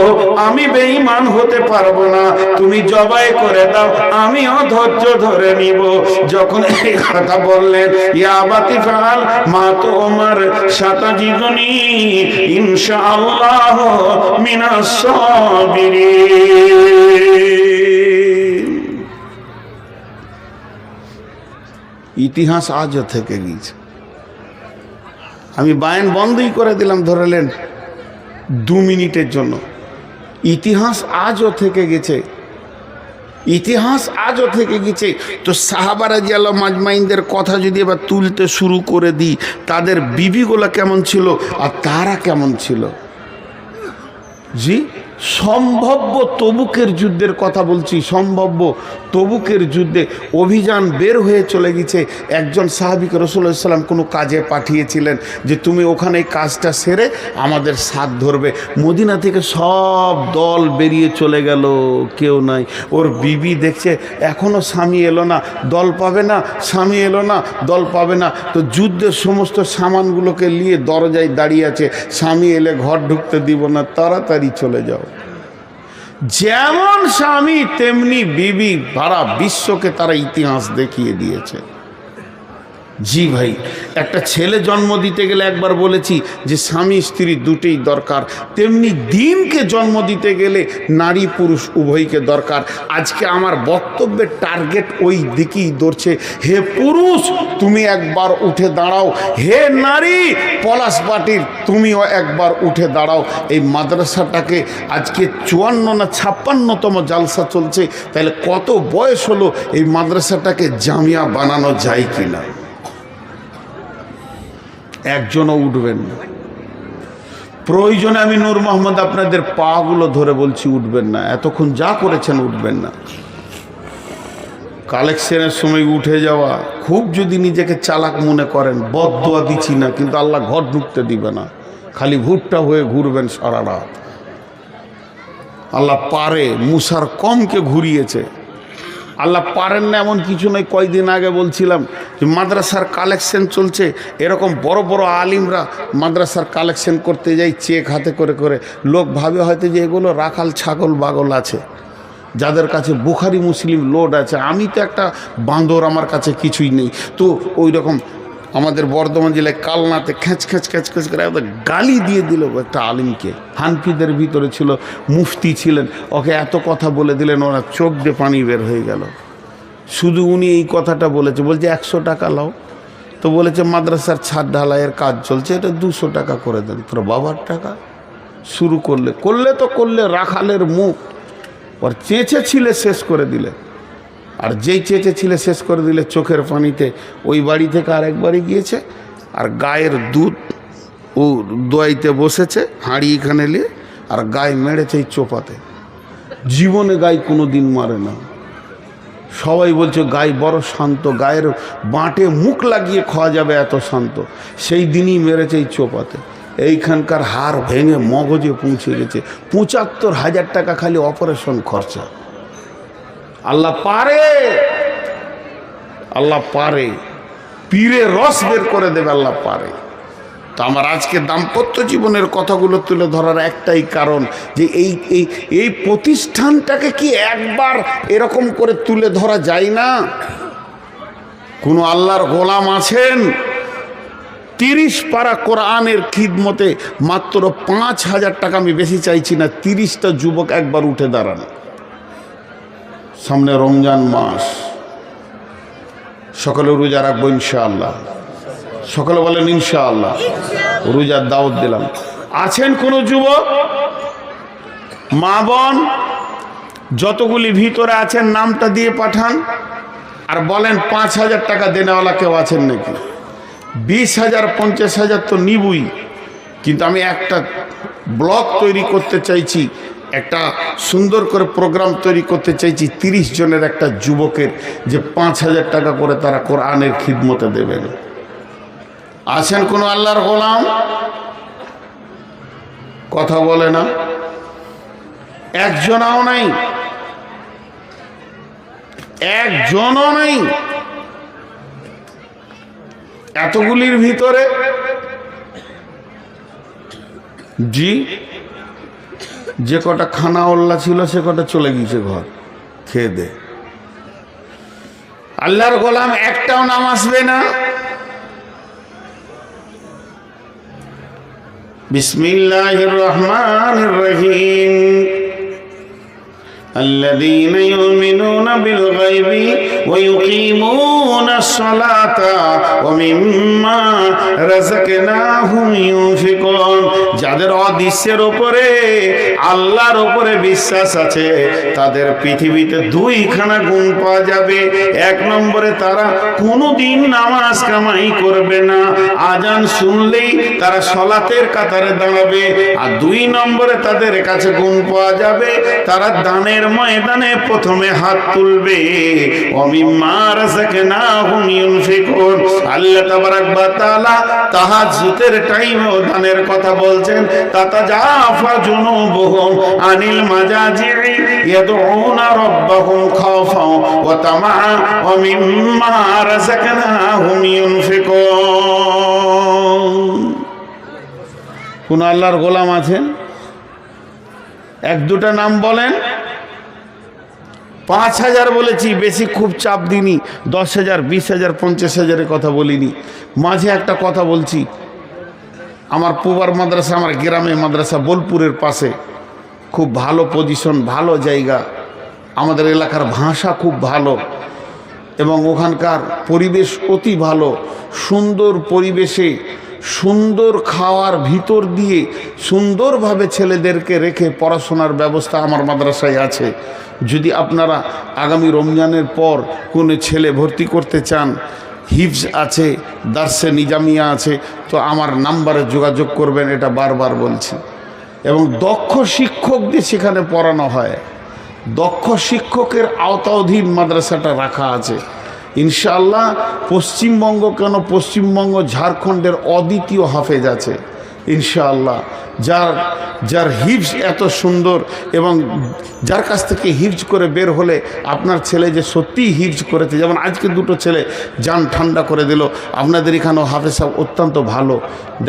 আমি বেঈমান হতে পারবো না, তুমি জবাই করে দাও, আমিও ধৈর্য ধরে নিব। যখন এই কথা বললেন, ইয়া আবাতি ফাল মা তুমার সাতাজিদুনি ইনশাআল্লাহ মিনাস সাবিরিন। ইতিহাস আজও থেকে গিয়েছে। আমি বায়ান বন্ধই করে দিলাম, ধরলেন 2 মিনিটের জন্য। ইতিহাস আজও থেকে গেছে, ইতিহাস আজও থেকে গেছে। তো সাহাবা রাদিয়াল্লাহু মাজমাইনদের কথা যদি এবার তুলতে শুরু করে দিই, তাদের বিবিগুলা কেমন ছিল আর তারা কেমন ছিল। জি, সম্ভাব্য তবুকের যুদ্ধের কথা বলছি। সম্ভাব্য তবুকের যুদ্ধে অভিযান বের হয়ে চলে গেছে। একজন সাহাবীকে রাসূলুল্লাহ সাল্লাল্লাহু আলাইহি ওয়াসাল্লাম কোনো কাজে পাঠিয়েছিলেন যে তুমি ওখানে এই কাজটা সেরে আমাদের সাথ ধরবে। মদিনা থেকে সব দল বেরিয়ে চলে গেল, কেউ নাই। ওর বিবি দেখছে এখনও স্বামী এলো না, দল পাবে না, স্বামী এলো না, দল পাবে না। তো যুদ্ধের সমস্ত সামানগুলোকে নিয়ে দরজায় দাঁড়িয়ে আছে, স্বামী এলে ঘর ঢুকতে দিব না, তাড়াতাড়ি চলে যাও। যেমন স্বামী তেমনি বিবি, সারা বিশ্বকে তারা ইতিহাস দেখিয়ে দিয়েছে। জি ভাই, একটা ছেলে জন্ম দিতে গেলে একবার বলেছি যে স্বামী স্ত্রী দুটোই দরকার, তেমনি দিনকে জন্ম দিতে গেলে নারী পুরুষ উভয়কে দরকার। আজকে আমার বক্তব্যের টার্গেট ওই দিকেই ধরছে। হে পুরুষ তুমি একবার উঠে দাঁড়াও, হে নারী পলাশবাটির তুমিও একবার উঠে দাঁড়াও। এই মাদ্রাসাটাকে আজকে 54 না 56তম জালসা চলছে, তাহলে কত বয়স হলো এই মাদ্রাসাটাকে জামিয়া বানানো যায় কিনা? একজনও উঠবেন না। প্রয়োজনে আমি নূর মোহাম্মদ আপনাদের পাগুলো ধরে বলছি উঠবেন না, এতক্ষণ যা করেছেন উঠবেন না। কালেকশনের সময় উঠে যাওয়া, খুব যদি নিজেকে চালাক মনে করেন, বদদোয়া দিচ্ছি না, কিন্তু আল্লাহ ঘর ঢুকতে দিবে না, খালি ভুট্টা হয়ে ঘুরবেন সারা রাত। আল্লাহ পারে, মুসার কমকে ঘুরিয়েছে, আল্লাহ পারেন না এমন কিছু নয়। কয়দিন আগে বলছিলাম যে মাদ্রাসার কালেকশন চলছে, এরকম বড় বড় আলিমরা মাদ্রাসার কালেকশন করতে যাই চেক হাতে করে করে। লোক ভাবে হয়তো যে এগুলো রাখাল ছাগল বাগল আছে, যাদের কাছে বুখারি মুসলিম লোড আছে। আমি তো একটা বাঁদর, আমার কাছে কিছুই নেই। তো ওই রকম আমাদের বর্ধমান জেলায় কালনাতে খ্যাঁচ খ্যাঁচ খ্যাঁচ খ্যাঁচ করে একদম গালি দিয়ে দিল একটা আলিমকে। হানফিদের ভিতরে ছিল, মুফতি ছিলেন, ওকে এত কথা বলে দিলেন, ওরা চোখ দিয়ে পানি বের হয়ে গেল। শুধু উনি এই কথাটা বলছে 100 টাকা লাও। তো বলেছে মাদ্রাসার ছাদ ঢালাইয়ের কাজ চলছে, এটা 200 টাকা করে দেন। তোর বাবার টাকা শুরু করলে রাখালের মুখ ওর চেঁচে ছিলে শেষ করে দিলে। আর যেই চেঁচে ছিলে শেষ করে দিলে চোখের পানিতে ওই বাড়ি থেকে আরেকবারই গিয়েছে, আর গায়ের দুধ ও দোয়াইতে বসেছে হাঁড়ি এখানে নিয়ে, আর গায়ে মেরেছে এই চোপাতে। জীবনে গায়ে কোনো দিন মারে না। সবাই বলছে গায়ে বড় শান্ত, গায়ের বাঁটে মুখ লাগিয়ে খাওয়া যাবে এত শান্ত। সেই দিনই মেরেছে এই চোপাতে। এইখানকার হাড় ভেঙে মগজে পৌঁছে গেছে। ৭৫,০০০ টাকা খালি অপারেশন খরচা। আল্লাহ পারে, আল্লাহ পারে, পীরে রস বের করে দেবে, আল্লাহ পারে। তো আমার আজকে দাম্পত্য জীবনের কথাগুলো তুলে ধরার একটাই কারণ যে এই প্রতিষ্ঠানটাকে কি একবার এরকম করে তুলে ধরা যায় না? কোনো আল্লাহর গোলাম আছেন 30 পারা কোরআনের খিদমতে মাত্র 5,000 টাকা, আমি বেশি চাইছি না, 30টা যুবক একবার উঠে দাঁড়ান। সামনে রমজান মাস, সকালে রোজা রাখবো ইনশাআল্লাহ। সকালে বলেন ইনশাআল্লাহ, রোজার দাওয়াত দিলাম। আছেন কোনো যুবক, মা বোন যতগুলি ভিতরে আছেন নামটা দিয়ে পাঠান, আর বলেন 5,000 টাকা দেনেওয়ালা কেউ আছেন নাকি? 20,000 50,000 তো নিবই, কিন্তু আমি একটা ব্লগ তৈরি করতে চাইছি, একটা সুন্দর করে প্রোগ্রাম তৈরি করতে চাইছি 30 জনের একটা যুবকের, যে 5,000 টাকা করে তারা কোরআনের খিদমতে দেবেন। আছেন কোনো আল্লাহর গোলাম? কথা বলে না, একজনও নাই, একজনও নাই। এতগুলির ভিতরে জি যে কটা খানা ওল্লা ছিল সে কটা চলে গিয়েছে ঘর খেয়ে দে। আল্লাহর গোলাম একটাও নাম আসবে না। বিসমিল্লাহির রহমানির রহিম। الذين يؤمنون بالغيب ويقيمون الصلاة ومما رزقناهم ينفقون। যাদের অদৃশ্যের উপরে আল্লাহর উপরে বিশ্বাস আছে তাদের পৃথিবীতে 2খানা গুণ পাওয়া যাবে। 1 নম্বরে তারা কোনোদিন নামাজ কামাই করবে না, আজান শুনলেই তারা সালাতের কাতারে দাঁড়াবে। আর 2 নম্বরে তাদের কাছে গুণ পাওয়া যাবে তারা দানের ময়দানে প্রথমে হাত তুলবে। ওমিম্মা রাযাকনাহুম ইউনফিকুন। আল্লাহ তাবারাক ওয়া তাআলা তাহাজ্জুদের টাইমেও দানের কথা বলছেন। তাতাজাফা জুনুবুহুম আনিল মাজাজি'i ইয়াদউনা রাব্বাহুম খাওফান ওয়া তামাআ ওয়া মিম্মা রাযাকনাহুম ইউনফিকুন। কোন আল্লাহর গোলাম আছেন? 1-2টা নাম বলেন। 5,000 বলেছি, বেশি খুব চাপ দিইনি। 10,000, 20,000, 50,000-এর কথা বলিনি। মাঝে একটা কথা বলছি, আমার পুবার মাদ্রাসা, আমার গ্রামে মাদ্রাসা বোলপুরের পাশে, খুব ভালো পজিশন, ভালো জায়গা, আমাদের এলাকার ভাষা খুব ভালো এবং ওখানকার পরিবেশ অতি ভালো। সুন্দর পরিবেশে সুন্দর খাওয়ার ভিতর দিয়ে সুন্দরভাবে ছেলেদেরকে রেখে পড়াশোনার ব্যবস্থা আমার মাদ্রাসায় আছে। যদি আপনারা আগামী রমজানের পর কোনো ছেলে ভর্তি করতে চান, হিফজ আছে, দার্সে নিজামিয়া আছে, তো আমার নাম্বারে যোগাযোগ করবেন, এটা বারবার বলছি। এবং দক্ষ শিক্ষক দিয়ে সেখানে পড়ানো হয়, দক্ষ শিক্ষকের আওতাধীন মাদ্রাসাটা রাখা আছে ইনশাআল্লাহ। পশ্চিমবঙ্গ কেন, পশ্চিমবঙ্গ ঝাড়খণ্ডের অদ্বিতীয় হাফেজ আছে ইনশাআল্লাহ, যার হিফজ এত সুন্দর, এবং যার কাছ থেকে হিফজ করে বের হলে আপনার ছেলে যে সত্যিই হিফজ করেছে, যেমন আজকে দুটো ছেলে জান ঠান্ডা করে দিল। আপনাদের এখানেও হাফেজ সাহেব অত্যন্ত ভালো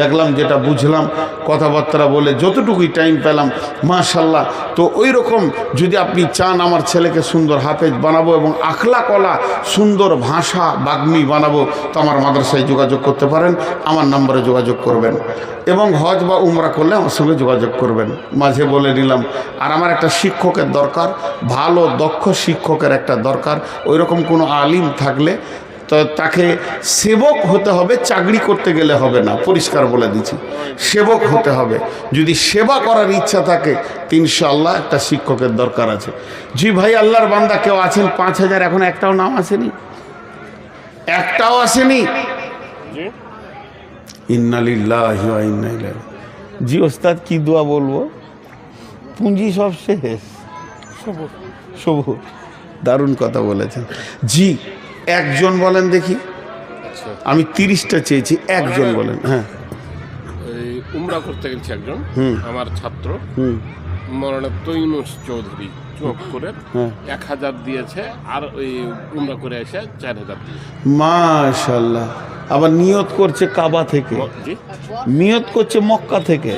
দেখলাম, যেটা বুঝলাম কথাবার্তা বলে যতটুকুই টাইম পেলাম, মাশাল্লাহ। তো ওই রকম যদি আপনি চান আমার ছেলেকে সুন্দর হাফেজ বানাবো এবং আখলাকওয়ালা সুন্দর ভাষা বাগ্মী বানাবো, তো আমার মাদ্রাসায় যোগাযোগ করতে পারেন, আমার নম্বরে যোগাযোগ করবেন। এবং হজ বা উমরা করলে আমার সঙ্গে যোগাযোগ করবেন, মাঝে বলে নিলাম। আর আমার একটা শিক্ষকের দরকার, ভালো দক্ষ শিক্ষকের একটা দরকার। ওই রকম কোনো আলিম থাকলে তো তাকে সেবক হতে হবে, চাকরি করতে গেলে হবে না, পরিষ্কার বলে দিচ্ছি, সেবক হতে হবে। যদি সেবা করার ইচ্ছা থাকে ইনশাআল্লাহ একটা শিক্ষকের দরকার আছে। জি ভাই, আল্লাহর বান্দা কেউ আছেন? 5,000 এখন একটাও নাম আসেনি, একটাও আসেনি। ইন্না লিল্লাহি ওয়া ইন্না ইলাইহি। জি ওস্তাদ, কি দোয়া বলবো? পুঁজি সব শেষ, সবুর। দারুণ কথা বলেছেন। জি একজন বলেন দেখি। আমি 30টা চেয়েছি, একজন বলেন। হ্যাঁ, উমরা করতে গেছি একজন আমার ছাত্র, মৌলানা তৈনুস চৌধুরী চুয়াপুরের, 1,000 দিয়েছে, আর ওই উমরা করে এসে 4,000 দিয়েছে। মাশাআল্লাহ। আবার নিয়ত করছে কাবা থেকে, নিয়ত করছে মক্কা থেকে,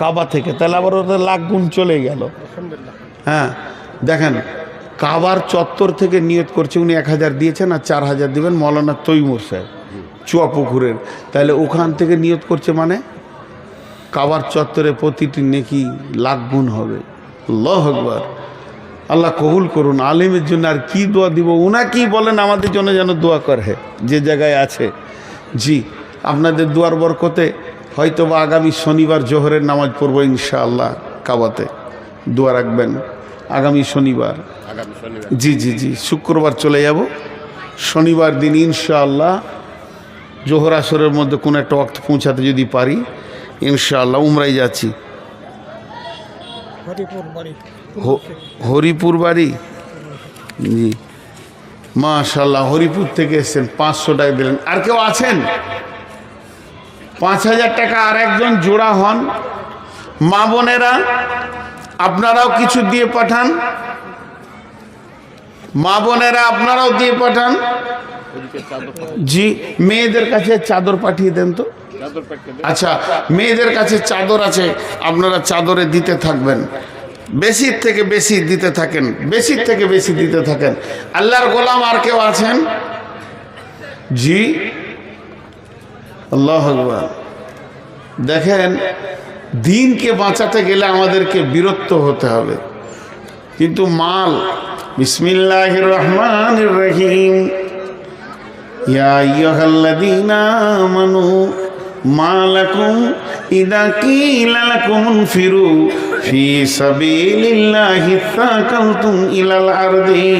কাবা থেকে, তাহলে আবার ওদের লাখ গুণ চলে গেল। হ্যাঁ দেখেন, কাবার চত্বর থেকে নিয়ত করছে, উনি 1,000 দিয়েছেন আর 4,000 দিবেন মৌলানা তৈমুর সাহেব চুয়াপুকুরের। তাহলে ওখান থেকে নিয়ত করছে, মানে কাবার চত্বরে প্রতিটি নেকি লাখ গুণ হবে। আল্লাহু আকবার। আল্লাহ কবুল করুন। আলিমের জন্য আর কি দোয়া দিব, উনাকেই বলেন আমাদের জন্য যেন দোয়া করে যে জায়গায় আছে। জি আপনাদের দুয়ার বরকতে হয়তো বা আগামী শনিবার জোহরের নামাজ পড়বো ইনশাআল্লাহ কাবাতে, দোয়া রাখবেন। আগামী শনিবার, জি জি জি, শুক্রবার চলে যাব, শনিবার দিন ইনশাআল্লাহ জোহর আসরের মধ্যে কোনো একটা ওয়াক্ত পৌঁছাতে যদি পারি ইনশাআল্লাহ উমরাই যাচ্ছি। হরিপুর বাড়ি, জি মাশাআল্লাহ, হরিপুর থেকে এসেছেন, 500 টাকা দিলেন। আর কেউ আছেন? 5,000 টাকা আর একজন জোড়া হন। মা বোনেরা আপনারাও কিছু দিয়ে পাঠান, মা বোনেরা আপনারাও দিয়ে পাঠান। জি মেয়েদের কাছে চাদর পাঠিয়ে দেন তো। আচ্ছা, মেয়েদের কাছে চাদর আছে, আপনারা চাদরে দিতে থাকবেন, বেশির থেকে বেশি দিতে থাকেন, বেশির থেকে বেশি দিতে থাকেন। আল্লাহর গোলাম আর কেউ আছেন? জি আল্লাহু আকবার। দেখেন, দিনকে বাঁচাতে গেলে আমাদেরকে বীরত্ব হতে হবে, কিন্তু মাল। বিসমিল্লাহির রহমানির রহিম। ইয়া আইয়ুহাল্লাযীনা আমানু মা লাকুম ইযা কিলা লাকুম ইনফিরু ফি সাবিলিল্লাহি সাকালতুম ইলাল আরদি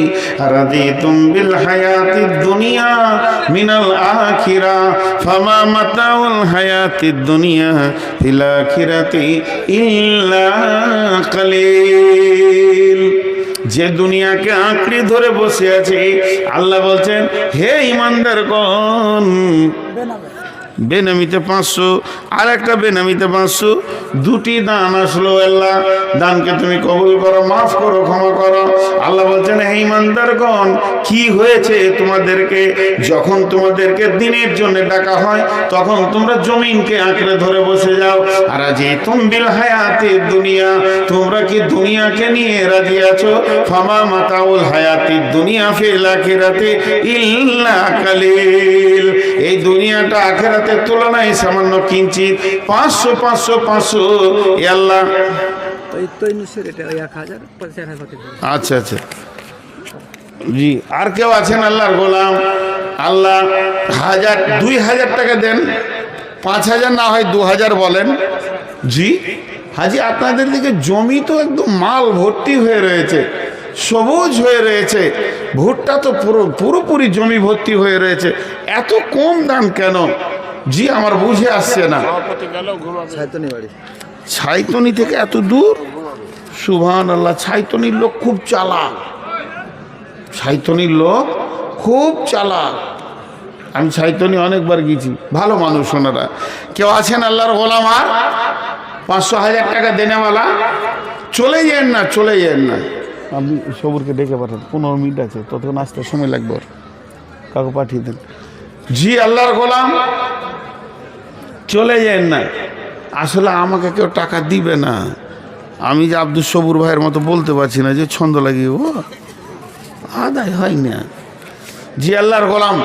আরাদিতুম বিল হায়াতিদ দুনিয়া মিনাল আখিরা ফামা মাতাউল হায়াতিদ দুনিয়া ফিল আখিরাতি ইল্লা কালিল। যে দুনিয়াকে আঁকড়ে ধরে বসে আছে, আল্লাহ বলছেন হে ঈমানদারগণ, বেনামিতে 500, আর একটা বেনামিতে 500, দুটি দান আসলো। আল্লাহ দানকে তুমি কবুল করো, মাফ করো, ক্ষমা করো। আল্লাহ বলছেন, হে ইমানদারগণ, কি হয়েছে তোমাদেরকে? যখন তোমাদেরকে দিনের জন্য ডাকা হয় তখন তোমরা জমিনকে আঁকড়ে ধরে বসে যাও। আর আজি তুমবিল হায়াতে দুনিয়া, তোমরা কি দুনিয়াকে নিয়ে রাজি আছো? ফামা মাতাউল হায়াতি দুনিয়া ফিল আখিরাতি ইল্লা কালিল। এই দুনিয়াটা আখিরাতের তুলনায় সামান্য কিঞ্চিত। 500 500 500 এ আল্লাহ। আচ্ছা আচ্ছা জি। আর কেউ আছেন আল্লাহর গোলাম? আল্লাহ 1000 2000 টাকা দেন, 5000 না হয় 2000 বলেন। জি হাজি, আপনাদের দিকে জমি তো একদম মাল ভর্তি হয়ে রয়েছে, সবুজ হয়ে রয়েছে, ভুট্টা তো পুরোপুরি জমি ভর্তি হয়ে রয়েছে, এত কম দাম কেন? জি আমার বুঝে আসছে না। ছাইতনি থেকে এত দূর? সুবহানাল্লাহ। ছাইতনির লোক খুব চালাক, ছাইতনির লোক খুব চালাক। আমি ছাইতনি অনেকবার গেছি, ভালো মানুষ ওনারা। কেউ আছেন আল্লাহর গোলাম? আর 500 1000 টাকা দেনেওয়ালা? চলে যান না, চলে যান না। আপনি সবুরকে ডেকে পাঠান, 15 মিনিট আছে, ততক্ষণ আসতে সময় লাগবে, ওর কাউকে পাঠিয়ে দেন। জি আল্লাহর গোলাম, চলে যান না। আসলে আমাকে কেউ টাকা দিবে না। আমি যে আব্দুল সবুর ভাইয়ের মতো বলতে পারছি না যে ছন্দ লাগিয়ে ও আদায় হয় না। জি আল্লাহর গোলাম,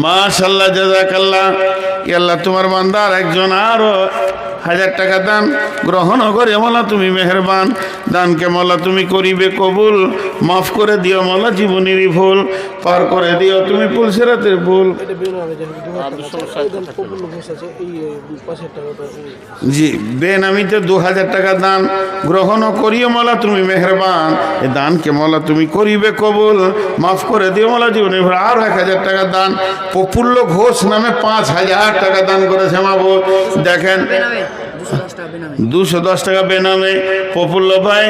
মাশাআল্লাহ, জাযাকাল্লাহ। আল্লাহ তোমার বান্দার একজন আরো 1000 টাকা দান গ্রহণ করে মওলা তুমি মেহেরবান। দানকে মওলা তুমি করিবে কবুল, মাফ করে দিও মওলা জীবনের ভুল, পার করে দিও তুমি পুলসিরাতের ভুল। জি বেনামিতে 2000 টাকা দান গ্রহণ করিও মওলা তুমি মেহেরবান। এ দানকে মওলা তুমি করিবে কবুল, মাফ করে দিও মওলা জীবনের ভুল। আর 1000 টাকা দান প্রফুল্ল ঘোষ নামে 5000 টাকা দান করেছে মাবুদ। দেখেন 210 টাকা বেনামে প্রফুল্ল ভাই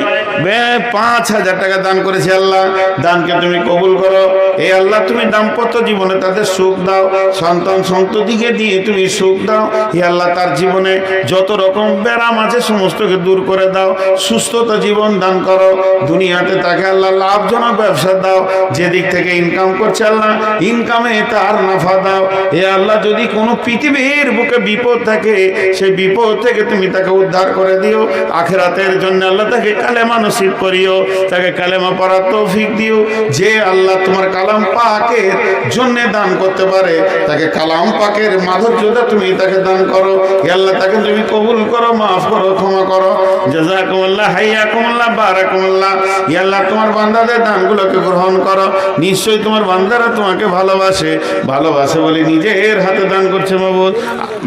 5000 টাকা দান করেছে। আল্লাহ দানকে তুমি কবুল করো। এই আল্লাহ তুমি দাম্পত্য জীবনে তাদের সুখ দাও, সন্তান সন্ততিকে দিয়ে তুমি সুখ দাও। হে আল্লাহ তার জীবনে যত রকম ব্যারাম আছে সমস্তকে দূর করে দাও, সুস্থতা জীবন দান করো। দুনিয়াতে তাকে আল্লাহ লাভজনক ব্যবসা দাও, যেদিক থেকে ইনকাম করছে আল্লাহ ইনকামে তার নাফা দাও। হে আল্লাহ যদি কোনো পৃথিবীর বুকে বিপদ থাকে সেই বিপদ থেকে তুমি তাকে উদ্ধার করে দিও। আখিরাতের জন্য আল্লাহ তাকে কালেমা নসিব করিও, তাকে কালেমা পড়ার তৌফিক দিও। যে আল্লাহ তোমার কালাম পাকের জন্য দান করতে পারে তাকে কালাম পাকের মাধুর্যতা তুমি তাকে দান করো। হে আল্লাহ তাকে তুমি কবুল করো, মাফ করো, ক্ষমা করো। জাযাকুমুল্লাহ, হাইয়াকুমুল্লাহ, বারাকাকুমুল্লাহ। হে আল্লাহ তোমার বান্দাদের দানগুলোকে গ্রহণ করো। নিশ্চয়ই তোমার বান্দারা তোমাকে ভালোবাসে, ভালোবাসে বলে নিজের হাতে দান করছে মাবুদ।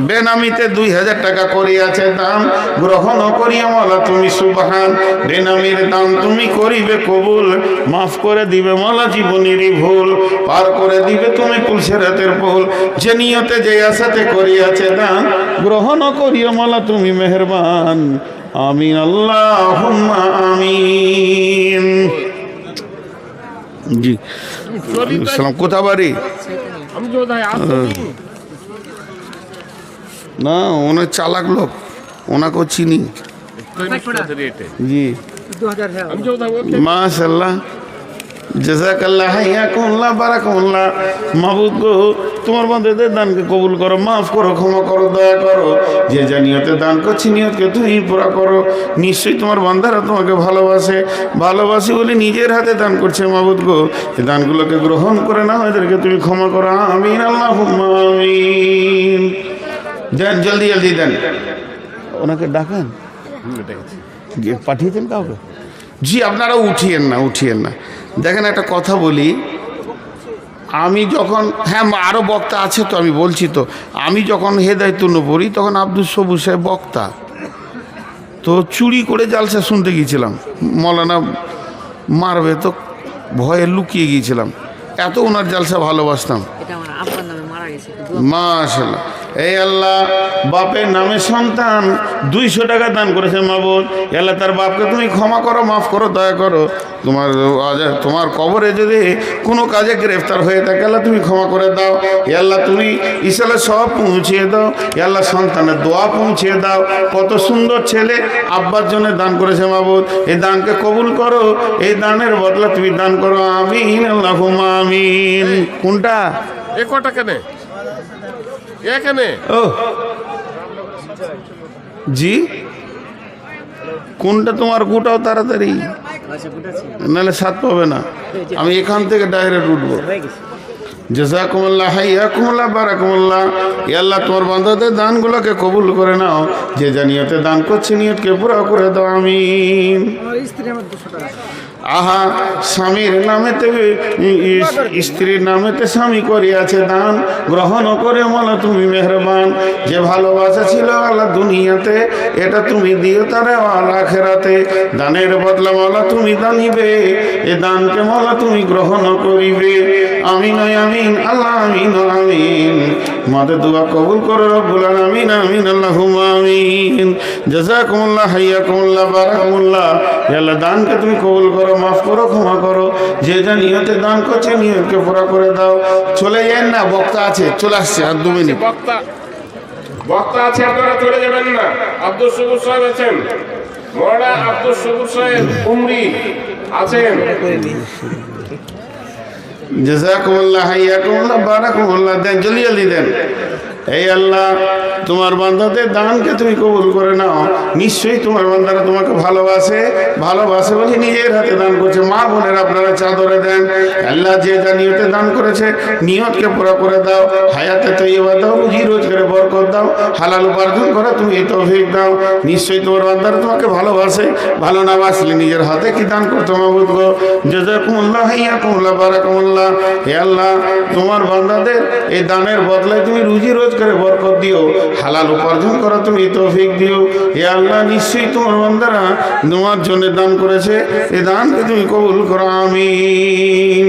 বেনামিতে 2000 টাকা করিয়াছে দান গ্রহণ করিয়া মওলা তুমি সুবহান। বেনামির দান তুমি করিবে কবুল, মাফ করে দিবে মওলা জীবনের ভুল, পার করে দিবে তুমি পুলসিরাতের পুল। যে নিয়তে যে আশাতে করিয়াছে দান গ্রহণ করিয়া মওলা তুমি মেহেরবান। আমিন আল্লাহুম্মা আমিন। জি সালাম। কোথা বাড়ি? না ওনার চালাক লোক, ওনাকেও চিনি। জি মাশাআল্লাহ, জাযাকাল্লাহ, হাইয়াকুমুল্লাহ, বারাকাকুমুল্লাহ। মাবুদ গো তোমার বান্দাদের দানকে কবুল করো, মাফ করো, ক্ষমা করো, দয়া করো। যে যা নিয়তে দান করছি নিয়তকে তুমি পুরা করো। নিশ্চয়ই তোমার বান্দারা তোমাকে ভালোবাসে, ভালোবাসি বলে নিজের হাতে দান করছে মাবুদ গো। এই দানগুলোকে গ্রহণ করে না এদেরকে তুমি ক্ষমা করো। আমিন আল্লাহুম্মা আমিন। দেন জলদি জলদি দেন। ওনাকে ডাকেন, পাঠিয়েছেন কাউকে? জি আপনারা উঠিয়েন না, উঠিয়েন না। দেখেন একটা কথা বলি, আমি যখন, হ্যাঁ আরও বক্তা আছে তো, আমি বলছি তো, আমি যখন হেদায়েতুন পড়ি তখন আব্দুল সবুর সাহেব বক্তা, তো চুরি করে জালসা শুনতে গিয়েছিলাম। মৌলানা মারবে তো ভয়ে লুকিয়ে গিয়েছিলাম, এত ওনার জালসা ভালোবাসতাম। মাশাআল্লাহ। এই আল্লাহ বাপের নামে সন্তান 200 টাকা দান করেছে মাবুদ, আল্লাহ তার বাপকে তুমি ক্ষমা করো, মাফ করো, দয়া করো। তোমার কবরে যদি কোনো কাজে গ্রেফতার হয়ে থাকে আল্লাহ তুমি ক্ষমা করে দাও। আল্লাহ তুমি ইসালে সব পৌঁছিয়ে দাও। আল্লাহ সন্তানের দোয়া পৌঁছিয়ে দাও। কত সুন্দর ছেলে আব্বার জন্য দান করেছে মাবুদ, এই দানকে কবুল করো, এই দানের বদলা তুমি দান করো। আমিন আল্লাহুম্মা আমিন। কোনটা এ কটা কেনে এখানে? ও জি, কোনটা তোমার গোটাও তাড়াতাড়ি, নাহলে সাথ পাবে না। আমি এখান থেকে ডাইরেক্ট উঠবো। জাযাকুমুল্লাহ, হাইয়াকুমুল্লাহ, বারাকাকুমুল্লাহ। আল্লাহ তোমার বান্দাদের দানগুলোকে কবুল করে নাও। যে যা নিয়তে দান করছে নিয়তকে পুরো করে দাও। আমিন। আহা, স্বামীর নামেতে স্ত্রীর নামেতে স্বামী করিয়াছে দান, গ্রহণ করে মালা তুমি মেহরবান। যে ভালোবাসা ছিল আল্লাহ দুনিয়াতে, এটা তুমি দিও তারে আখিরাতে। দানের বদলা মালা তুমি দানিবে, এ দানকে মালা তুমি গ্রহণ করিবে। আমিন আমিন আল্লাহ, আমিন আমিন। মাদের দোয়া কবুল করো রব্বুল আলামিন। আমিন আল্লাহুম্মা আমিন। জাযাকুমুল্লাহ, হাইয়াকুমুল্লাহ, বারাকাকুমুল্লাহ। আল্লাহ দানকে তুমি কবুল করো, মাফ করো, ক্ষমা করো। যে যা নিয়তে দান করছে নিয়তকে পুরা করে দাও। চলে যান না, বক্তা আছে, চলে আসছে আর 2 মিনিট। বক্তা আছে, আপনারা চলে যাবেন না। আব্দুল সবুর সাহেব আছেন, মৌলানা আব্দুল সবুর সাহেব উমরি আছেন। জাযাকুমুল্লাহ, হাইয়াকুমুল্লাহ, বারাকাকুমুল্লাহ। দেন, জলদি জলদি দেন। এই আল্লাহ তোমার বান্দাদের দানকে তুমি কবুল করে নাও। নিশ্চয়ই তোমার বান্দারা তোমাকে ভালোবাসে, ভালোবাসে বলে নিজের হাতে দান করছে। মা বোনের আপনারা চাদরে দেন। আল্লাহ যে যা নিয়তে দান করেছে নিয়তকে পুরো করে দাও। হায়াতে তৈয়বা দাও, রুজি রোজগারে বরকত দাও, হালাল উপার্জন করে তুমি এই তৌফিক দাও। নিশ্চয়ই তোমার বান্দারা তোমাকে ভালোবাসে, ভালো না বাসলে নিজের হাতে কি দান করতো মাবুদ গো। জাযাকুমুল্লাহ, হাইয়াকুমুল্লাহ, বারাকাকুমুল্লাহ। হে আল্লাহ তোমার বান্দাদের এই দানের বদলায় তুমি রুজি রোজগারে বরকত দিও, হালাল উপার্জন করা তুমি তৌফিক দিও। হে আল্লাহ নিশ্চয়ই তোমার বান্দারা তোমার জন্য দান করেছে, এই দানকে তুমি কবুল করো। আমিন।